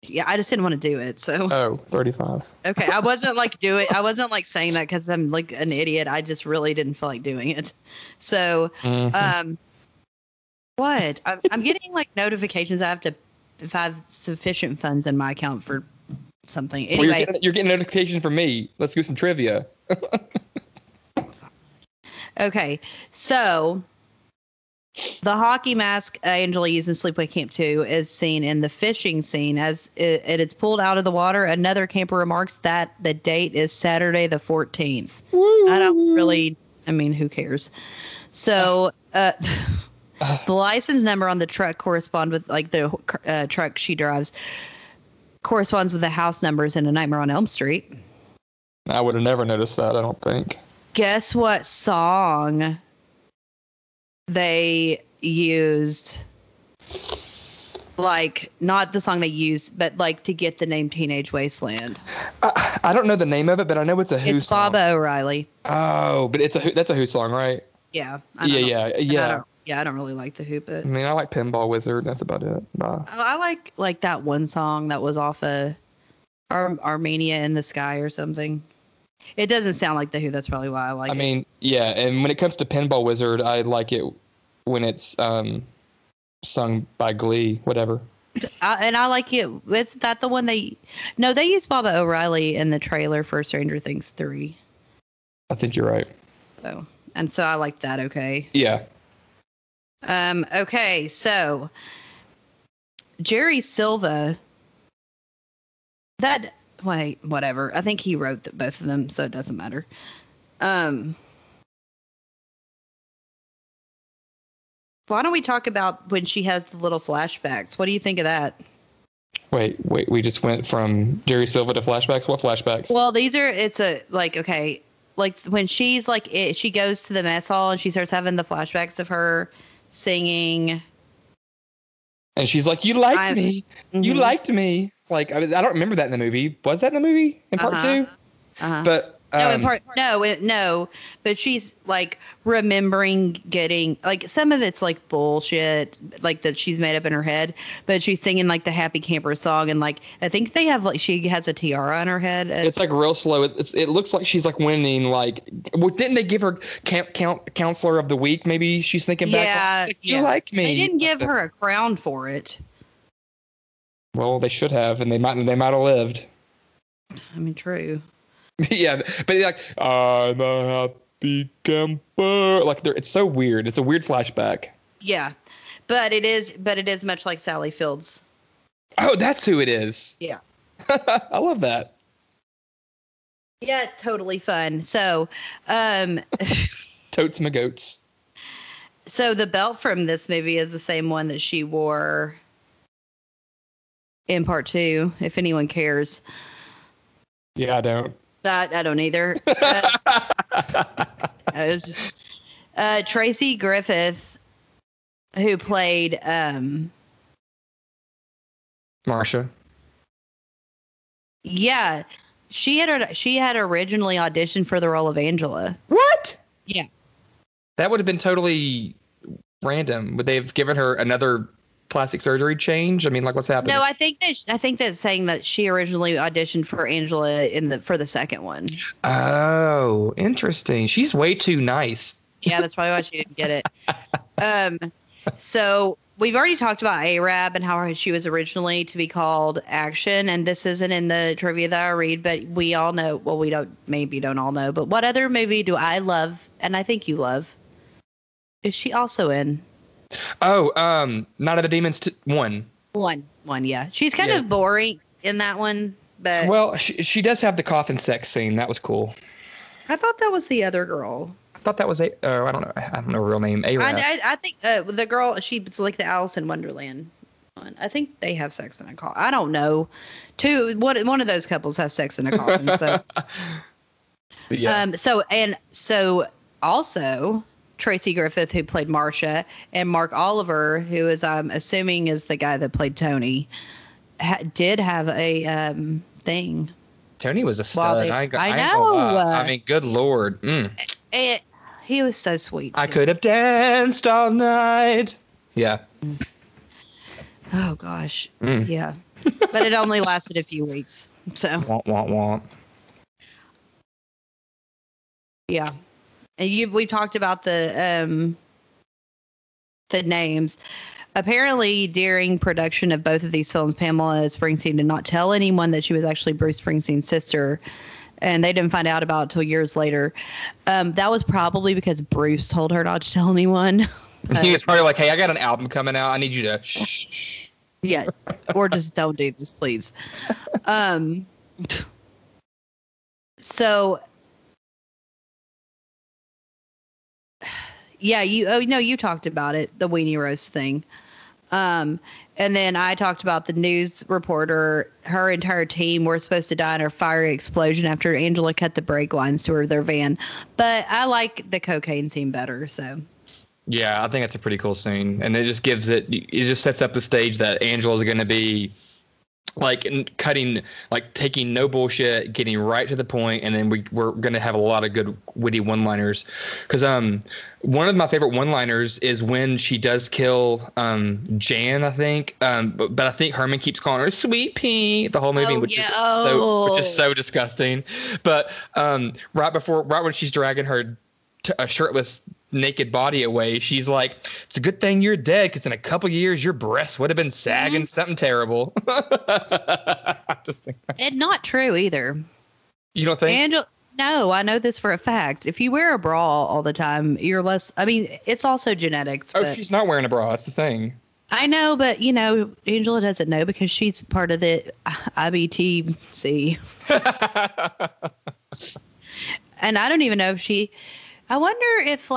Speaker 1: Yeah, I just didn't want to do it. So
Speaker 2: 35.
Speaker 1: Okay, I wasn't like saying that because I'm like an idiot. I just really didn't feel like doing it. So, what? I'm getting like notifications. I have to if I have sufficient funds in my account for something. Anyway,
Speaker 2: well, you're getting a notification from me. Let's do some trivia.
Speaker 1: Okay, so the hockey mask Angela used in Sleepaway Camp 2 is seen in the fishing scene as it's pulled out of the water. Another camper remarks that the date is Saturday the 14th. I mean, who cares? So the license number on the truck correspond with like the truck she drives corresponds with the house numbers in A Nightmare on Elm Street.
Speaker 2: I would have never noticed that, I don't think.
Speaker 1: Guess what song they used? Like, not the song they used, but like to get the name Teenage Wasteland.
Speaker 2: I don't know the name of it, but I know it's a Who song.
Speaker 1: It's Baba O'Reilly.
Speaker 2: Oh, but that's a Who song, right?
Speaker 1: Yeah.
Speaker 2: Yeah.
Speaker 1: I don't really like the Who, but
Speaker 2: I mean, I like Pinball Wizard. That's about it. Bye.
Speaker 1: I like that one song that was off of Armenia in the Sky or something. It doesn't sound like the Who. That's probably why I like it. I
Speaker 2: mean, yeah. And when it comes to Pinball Wizard, I like it when it's sung by Glee, whatever.
Speaker 1: And I like it. Is that the one they used Baba O'Reilly in the trailer for Stranger Things 3.
Speaker 2: I think you're right.
Speaker 1: So I like that. Okay.
Speaker 2: Yeah.
Speaker 1: Okay. So Jerry Silva. Whatever. I think he wrote both of them, so it doesn't matter. Why don't we talk about when she has the little flashbacks? What do you think of that?
Speaker 2: Wait. We just went from Jerry Silva to flashbacks? What flashbacks?
Speaker 1: Well, like when she's like, she goes to the mess hall and she starts having the flashbacks of her singing. And
Speaker 2: she's like, you liked me. Mm-hmm. You liked me. Like, I don't remember that in the movie. Was that in the movie in part 2?
Speaker 1: Uh-huh.
Speaker 2: But
Speaker 1: No, but she's like remembering getting like some of it's like bullshit, like that she's made up in her head. But she's singing like the Happy Camper song, and like I think they have like she has a tiara on her head.
Speaker 2: It's like real slow. It looks like she's like winning. Like, well, didn't they give her counselor of the week? Maybe she's thinking back.
Speaker 1: Yeah,
Speaker 2: like, you like me.
Speaker 1: They didn't give her a crown for it.
Speaker 2: Well, they should have, and they might have lived.
Speaker 1: I mean, true.
Speaker 2: Yeah, but like, I'm a happy camper. Like, it's so weird. It's a weird flashback.
Speaker 1: Yeah, but it is much like Sally Fields.
Speaker 2: Oh, that's who it is.
Speaker 1: Yeah,
Speaker 2: I love that.
Speaker 1: Yeah, totally fun. So,
Speaker 2: totes my goats.
Speaker 1: So the belt from this movie is the same one that she wore in part 2. If anyone cares.
Speaker 2: Yeah, I don't.
Speaker 1: I don't either. It was just Tracy Griffith, who played
Speaker 2: Marsha.
Speaker 1: Yeah, she had originally auditioned for the role of Angela.
Speaker 2: What?
Speaker 1: Yeah,
Speaker 2: that would have been totally random. Would they have given her another plastic surgery change? I mean, like, what's happening?
Speaker 1: No, I think that's saying that she originally auditioned for Angela for the second one.
Speaker 2: Oh, interesting. She's way too nice.
Speaker 1: Yeah, that's probably why she didn't get it. So we've already talked about Arab and how she was originally to be called Action, and this isn't in the trivia that I read, but we all know. Well, we don't all know. But what other movie do I love, and I think you love? Is she also in?
Speaker 2: Oh, Night of the Demons 1.
Speaker 1: One, yeah. She's kind of boring in that one, but
Speaker 2: well, she does have the coffin sex scene. That was cool.
Speaker 1: I thought that was the other girl.
Speaker 2: I thought that was I don't know. I don't know her real name.
Speaker 1: I think the girl, she's like the Alice in Wonderland one. I think they have sex in a coffin. I don't know. One of those couples has sex in a coffin. So yeah. So also Tracy Griffith, who played Marsha, and Mark Oliver, who is I'm assuming is the guy that played Tony, did have a thing.
Speaker 2: Tony was a stud.
Speaker 1: I know.
Speaker 2: I mean, good Lord.
Speaker 1: He was so sweet.
Speaker 2: I could have danced all night. Yeah.
Speaker 1: Oh, gosh. Yeah. But it only lasted a few weeks. So.
Speaker 2: Womp.
Speaker 1: Yeah. And we talked about the names. Apparently, during production of both of these films, Pamela Springsteen did not tell anyone that she was actually Bruce Springsteen's sister, and they didn't find out about it until years later. That was probably because Bruce told her not to tell anyone.
Speaker 2: He was probably like, "Hey, I got an album coming out. I need you to shh."
Speaker 1: Yeah, or just don't do this, please. So. Yeah, you talked about it, the weenie roast thing. And then I talked about the news reporter. Her entire team were supposed to die in a fiery explosion after Angela cut the brake lines to their van. But I like the cocaine scene better, so.
Speaker 2: Yeah, I think that's a pretty cool scene. And it just just sets up the stage that Angela's going to be like taking no bullshit, getting right to the point, and then we're going to have a lot of good witty one-liners. Because one of my favorite one-liners is when she does kill Jan, I think. But I think Herman keeps calling her Sweet Pea the whole movie, which is so disgusting. But right when she's dragging her a shirtless naked body away, she's like, "It's a good thing you're dead, because in a couple years your breasts would have been sagging something terrible."
Speaker 1: And not true either.
Speaker 2: You don't think?
Speaker 1: No, I know this for a fact. If you wear a bra all the time, you're less. I mean, it's also genetics.
Speaker 2: Oh, she's not wearing a bra. That's the thing.
Speaker 1: I know, but Angela doesn't know because she's part of the IBTC. And I don't even know if I wonder if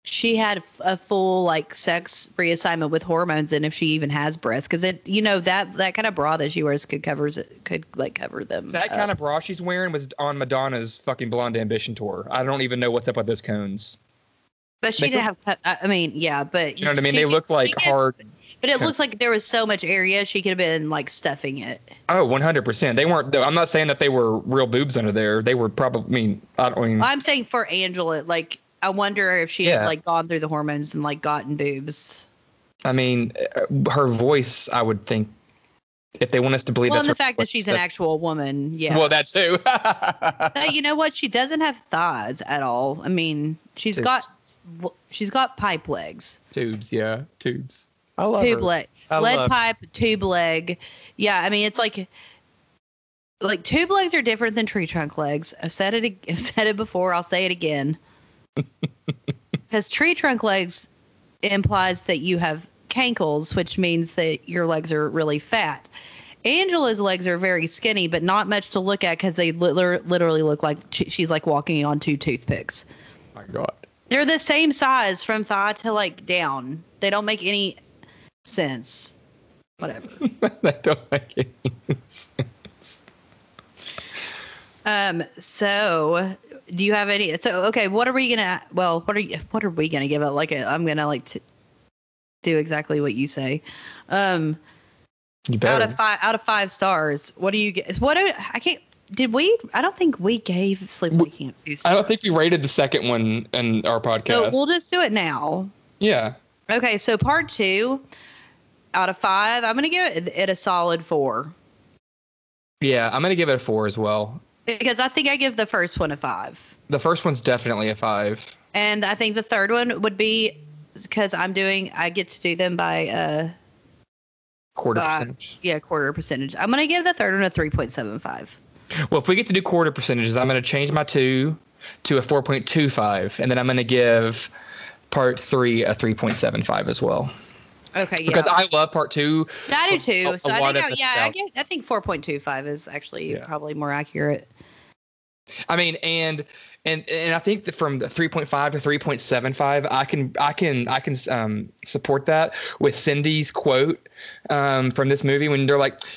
Speaker 1: she had a full sex reassignment with hormones, and if she even has breasts, because that kind of bra that she wears could cover them.
Speaker 2: That kind of bra she's wearing was on Madonna's fucking Blonde Ambition tour. I don't even know what's up with those cones.
Speaker 1: But she didn't have. I mean, yeah, but
Speaker 2: you know what I mean. They look like hard.
Speaker 1: But it looks like there was so much area she could have been like stuffing it.
Speaker 2: Oh, 100%. They weren't. I'm not saying that they were real boobs under there. They were probably. I mean, I don't mean.
Speaker 1: I'm saying for Angela, like I wonder if she had like gone through the hormones and like gotten boobs.
Speaker 2: I mean, her voice. I would think, if they want us to believe,
Speaker 1: well,
Speaker 2: that's
Speaker 1: and the fact that she's an actual woman. Yeah.
Speaker 2: Well, that too.
Speaker 1: You know what? She doesn't have thighs at all. I mean, she's got pipe legs.
Speaker 2: Tubes, yeah, tubes. I love
Speaker 1: tube
Speaker 2: her.
Speaker 1: leg, lead pipe, tube leg. Yeah, I mean, it's like tube legs are different than tree trunk legs. I've said it before. I'll say it again. Because tree trunk legs implies that you have cankles, which means that your legs are really fat. Angela's legs are very skinny, but not much to look at because they literally look like she's like walking on 2 toothpicks.
Speaker 2: Oh my God.
Speaker 1: They're the same size from thigh to like down. They don't make any sense. Whatever.
Speaker 2: They don't make any sense.
Speaker 1: So do you have any? So okay, what are we gonna? Well, what are we gonna give it? Like I'm gonna do exactly what you say.
Speaker 2: You better.
Speaker 1: Out of 5 stars. What do you get? I can't. Did we? I don't think we gave Sleepaway Camp 2 stars.
Speaker 2: I don't think we rated the second one in our podcast.
Speaker 1: So we'll just do it now.
Speaker 2: Yeah.
Speaker 1: Okay, so part 2 out of 5. I'm gonna give it a solid 4.
Speaker 2: Yeah, I'm gonna give it a 4 as well.
Speaker 1: Because I think I give the first one a 5.
Speaker 2: The first one's definitely a 5.
Speaker 1: And I think the third one would be because I get to do them by
Speaker 2: quarter percentage.
Speaker 1: Yeah, quarter percentage. I'm gonna give the third one a 3.75.
Speaker 2: Well, if we get to do quarter percentages, I'm gonna change my 2 to a 4.25, and then I'm gonna give part 3 a 3.75 as well.
Speaker 1: Okay, yeah.
Speaker 2: Because I love part 2.
Speaker 1: I do too. So I think 4.25 is actually probably more accurate.
Speaker 2: I mean, and I think that from the 3.5 to 3.75, I can support that with Cindy's quote from this movie when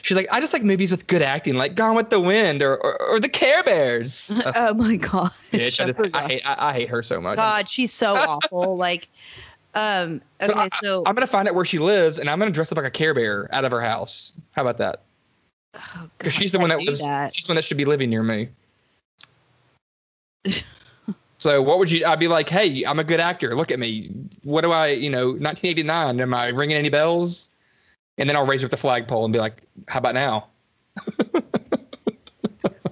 Speaker 2: she's like, I just like movies with good acting, like Gone with the Wind or The Care Bears.
Speaker 1: Oh my God.
Speaker 2: Bitch, I hate her so much.
Speaker 1: God, she's so awful. Like, okay, so
Speaker 2: I'm gonna find out where she lives and I'm gonna dress up like a Care Bear out of her house. How about that? Because she's the one that lives. She's the one that should be living near me. So what would I'd be like, hey, I'm a good actor. Look at me. What do 1989. Am I ringing any bells? And then I'll raise up the flagpole and be like, how about now?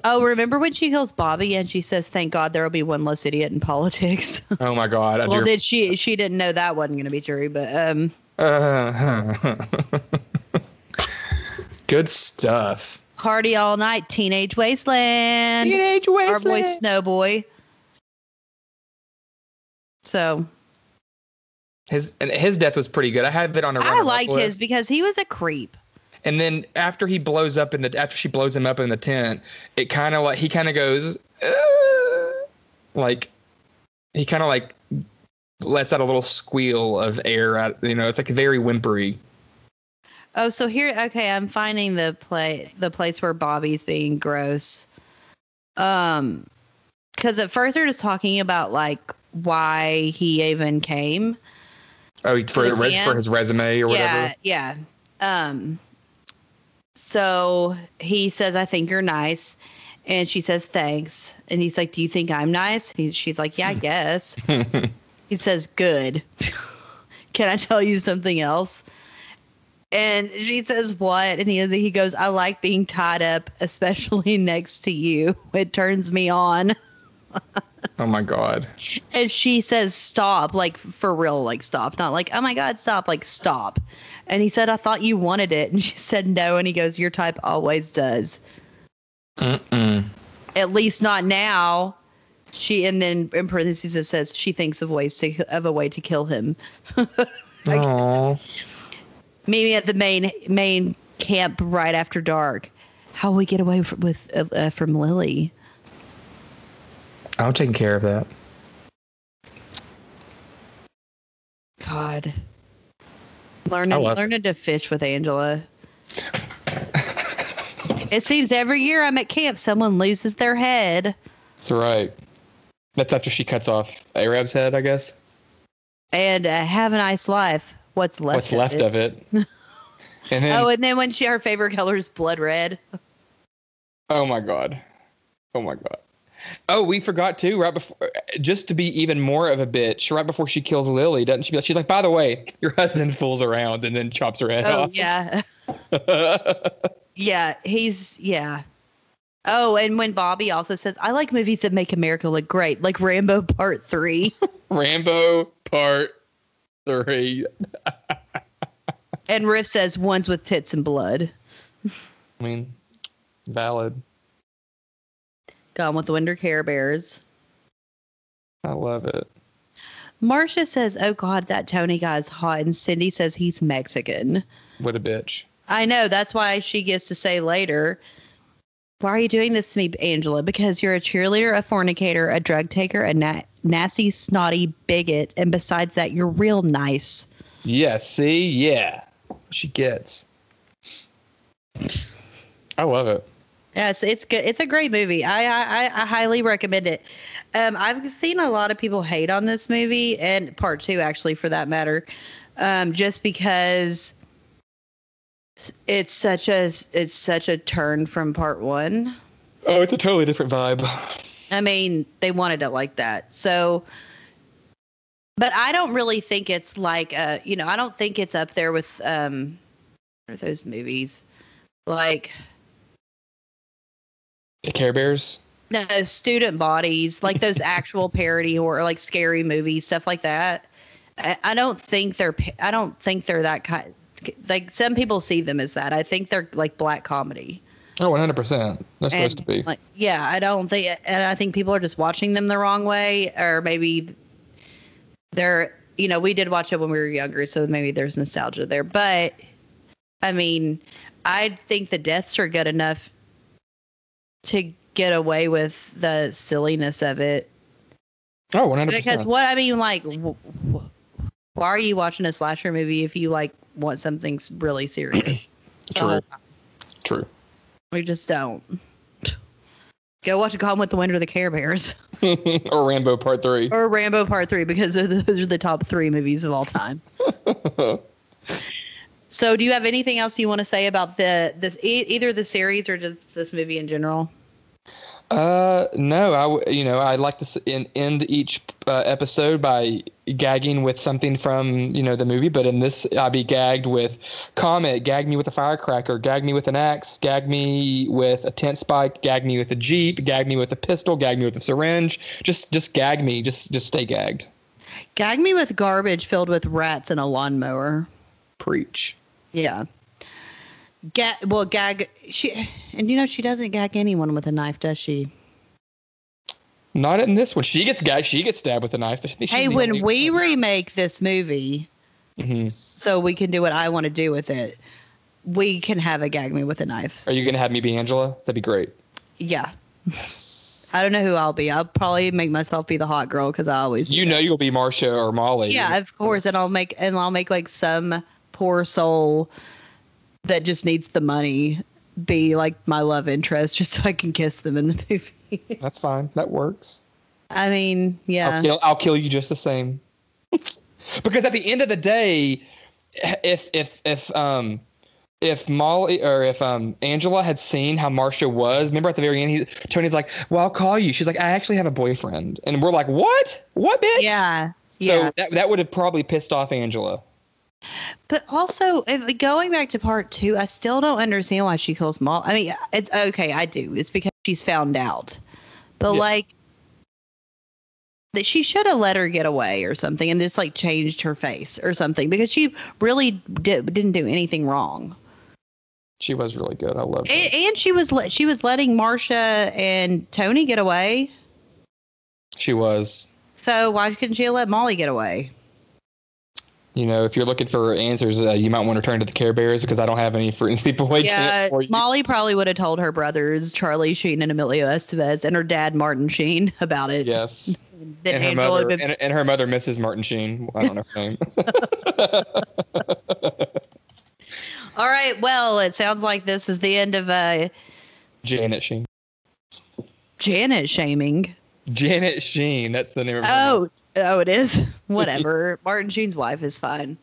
Speaker 1: Oh, remember when she kills Bobby and she says, thank God there will be one less idiot in politics.
Speaker 2: Oh my God.
Speaker 1: Well, she didn't know that wasn't going to be true, but
Speaker 2: good stuff.
Speaker 1: Party all night, Teenage Wasteland. Our boy Snowboy.
Speaker 2: So his death was pretty good. I have it on a
Speaker 1: I liked his because he was a creep.
Speaker 2: And then after she blows him up in the tent, it kind of like he kind of goes like he kind of like lets out a little squeal of air out. It's like very whimpery.
Speaker 1: Oh, so here, okay, I'm finding the place where Bobby's being gross. Because at first they're just talking about like why he even came.
Speaker 2: Oh, for his resume or whatever.
Speaker 1: Yeah. So he says, "I think you're nice," and she says, "Thanks." And he's like, "Do you think I'm nice?" She's like, "Yeah, I guess." He says, "Good." Can I tell you something else? And she says, what? And he goes, I like being tied up, especially next to you. It turns me on.
Speaker 2: Oh, my God.
Speaker 1: And she says, stop, like for real, like stop. Not like, oh, my God, stop, like stop. And he said, I thought you wanted it. And she said, no. And he goes, your type always does. At least not now. And then in parentheses it says she thinks of a way to kill him.
Speaker 2: Aww.
Speaker 1: Maybe at the main camp right after dark. How will we get away from Lily?
Speaker 2: I'm taking care of that.
Speaker 1: God. Learning to fish with Angela. It seems every year I'm at camp, someone loses their head.
Speaker 2: That's right. That's after she cuts off Arab's head, I guess.
Speaker 1: And have a nice life. what's left
Speaker 2: of it. And then,
Speaker 1: and then when her favorite color is blood red.
Speaker 2: Oh my god. Oh, we forgot too, right before, just to be even more of a bitch, right before she kills Lily, doesn't she? She's like, by the way, your husband fools around, and then chops her head off.
Speaker 1: Yeah. Yeah. Oh, and when Bobby also says, I like movies that make America look great, like Rambo Part 3.
Speaker 2: Rambo Part 3.
Speaker 1: And Riff says, ones with tits and blood.
Speaker 2: I mean, valid.
Speaker 1: Gone with the Wind or Care Bears.
Speaker 2: I love it.
Speaker 1: Marcia says, oh God, that Tony guy's hot. And Cindy says he's Mexican.
Speaker 2: What a bitch.
Speaker 1: I know. That's why she gets to say later, why are you doing this to me, Angela? Because you're a cheerleader, a fornicator, a drug taker, a nasty, snotty bigot. And besides that, you're real nice.
Speaker 2: Yeah, see? Yeah. She gets. I love it.
Speaker 1: Yes, it's good. It's a great movie. I highly recommend it. I've seen a lot of people hate on this movie, and part 2, actually, for that matter, just because it's such a turn from part 1.
Speaker 2: Oh, it's a totally different vibe.
Speaker 1: I mean, they wanted it like that. So, but I don't really think it's like I don't think it's up there with what are those movies like
Speaker 2: The Care Bears?
Speaker 1: No, Student Bodies, like those actual parody or like scary movies, stuff like that. I don't think they're that kind. Like some people see them as that. I think they're like black comedy.
Speaker 2: Oh, 100%. They're supposed to be.
Speaker 1: Like, yeah, I don't think, and I think people are just watching them the wrong way, or maybe they're, we did watch it when we were younger, so maybe there's nostalgia there. But I mean, I think the deaths are good enough to get away with the silliness of it.
Speaker 2: Oh, 100%.
Speaker 1: Because why are you watching a slasher movie if you like want something really serious?
Speaker 2: True.
Speaker 1: We just don't. Go watch Gone with the Wind or the Care Bears.
Speaker 2: Or Rambo Part 3.
Speaker 1: Or Rambo Part 3, because those are the top 3 movies of all time. So do you have anything else you want to say about either the series or just this movie in general?
Speaker 2: No, I'd like to end each episode by gagging with something from, the movie. But in this, I'll be gagged with Comet, gag me with a firecracker, gag me with an axe, gag me with a tent spike, gag me with a Jeep, gag me with a pistol, gag me with a syringe. Just gag me. Just stay gagged.
Speaker 1: Gag me with garbage filled with rats and a lawnmower.
Speaker 2: Preach.
Speaker 1: Yeah. Gag. She doesn't gag anyone with a knife, does she?
Speaker 2: Not in this one. She gets gagged. She gets stabbed with a knife.
Speaker 1: Hey, when we remake this movie,
Speaker 2: mm-hmm.
Speaker 1: so we can do what I want to do with it, we can have a gag me with a knife.
Speaker 2: Are you going to have me be Angela? That'd be great.
Speaker 1: Yeah.
Speaker 2: Yes.
Speaker 1: I don't know who I'll be. I'll probably make myself be the hot girl because I always.
Speaker 2: You'll be Marcia or Molly.
Speaker 1: Yeah, of course, and I'll make like some poor soul that just needs the money be like my love interest just so I can kiss them in the movie.
Speaker 2: That's fine. That works.
Speaker 1: I mean, yeah.
Speaker 2: I'll kill you just the same. Because at the end of the day, if Molly or if Angela had seen how Marcia was, remember at the very end, Tony's like, well, I'll call you. She's like, I actually have a boyfriend. And we're like, what? What, bitch?
Speaker 1: Yeah.
Speaker 2: So that would have probably pissed off Angela.
Speaker 1: But also, going back to part 2, I still don't understand why she kills Molly. I mean, it's okay. I do. It's because she's found out. But that she should have let her get away or something and just changed her face or something, because she really didn't do anything wrong.
Speaker 2: She was really good. I loved her.
Speaker 1: And she was letting Marcia and Tony get away.
Speaker 2: She was. So
Speaker 1: why couldn't she let Molly get away?
Speaker 2: If you're looking for answers, you might want to turn to the Care Bears, because I don't have any fruit and sleepaway camp for you.
Speaker 1: Molly probably would have told her brothers, Charlie Sheen and Emilio Estevez, and her dad, Martin Sheen, about it.
Speaker 2: Yes. And her mother, and her mother, Mrs. Martin Sheen. I don't know her name.
Speaker 1: All right. Well, it sounds like this is the end of
Speaker 2: Janet Sheen.
Speaker 1: Janet shaming.
Speaker 2: Janet Sheen. That's the name of her name.
Speaker 1: Oh, it is? Whatever. Martin Sheen's wife is fine.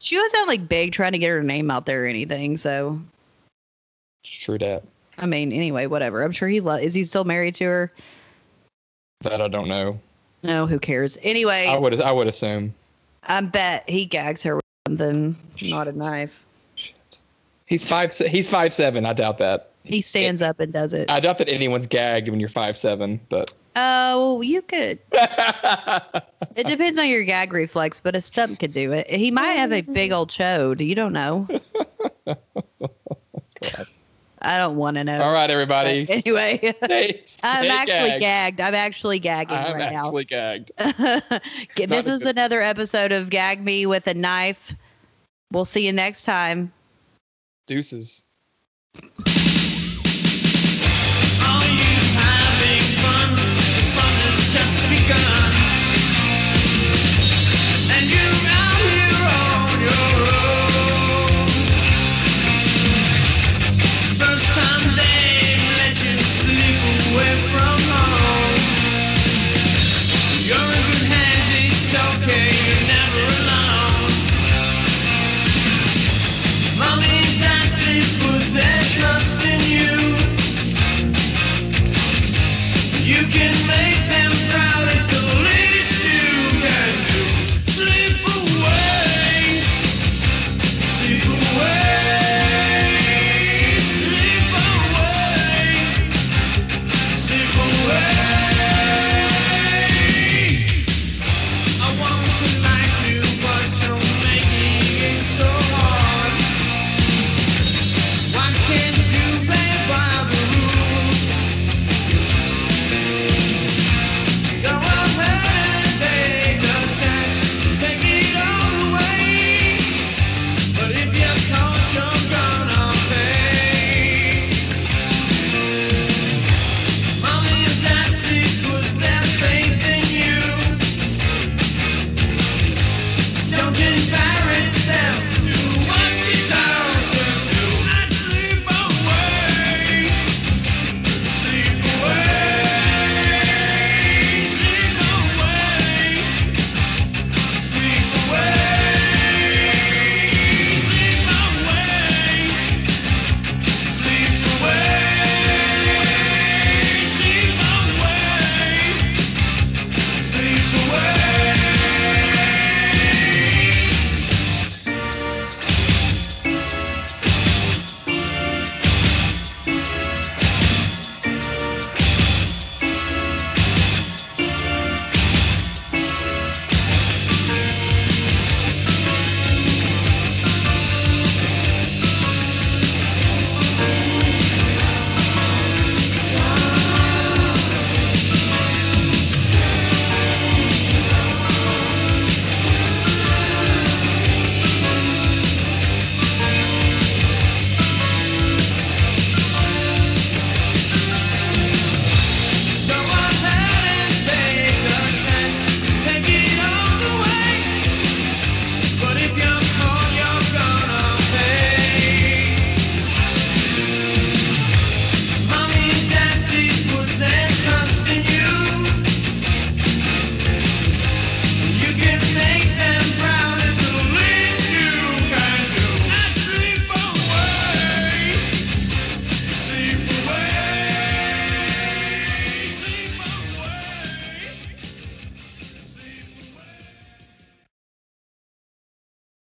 Speaker 1: She wasn't like big trying to get her name out there or anything. So,
Speaker 2: True that.
Speaker 1: I mean, anyway, whatever. I'm sure is he still married to her?
Speaker 2: That I don't know.
Speaker 1: No, who cares? Anyway,
Speaker 2: I would assume.
Speaker 1: I bet he gags her with something, not a knife.
Speaker 2: Shit. He's 5'7". I doubt that.
Speaker 1: He stands up and does it.
Speaker 2: I doubt that anyone's gagged when you're 5'7", but.
Speaker 1: Oh, you could. It depends on your gag reflex, but a stump could do it. He might have a big old chode. You don't know.
Speaker 2: God.
Speaker 1: I don't want to know.
Speaker 2: All right, everybody.
Speaker 1: But anyway,
Speaker 2: stay
Speaker 1: I'm actually gagged. I'm actually gagging right now.
Speaker 2: I'm actually gagged.
Speaker 1: This is another episode of Gag Me with a Knife. We'll see you next time.
Speaker 2: Deuces.
Speaker 3: Are you having fun? Fun has just begun.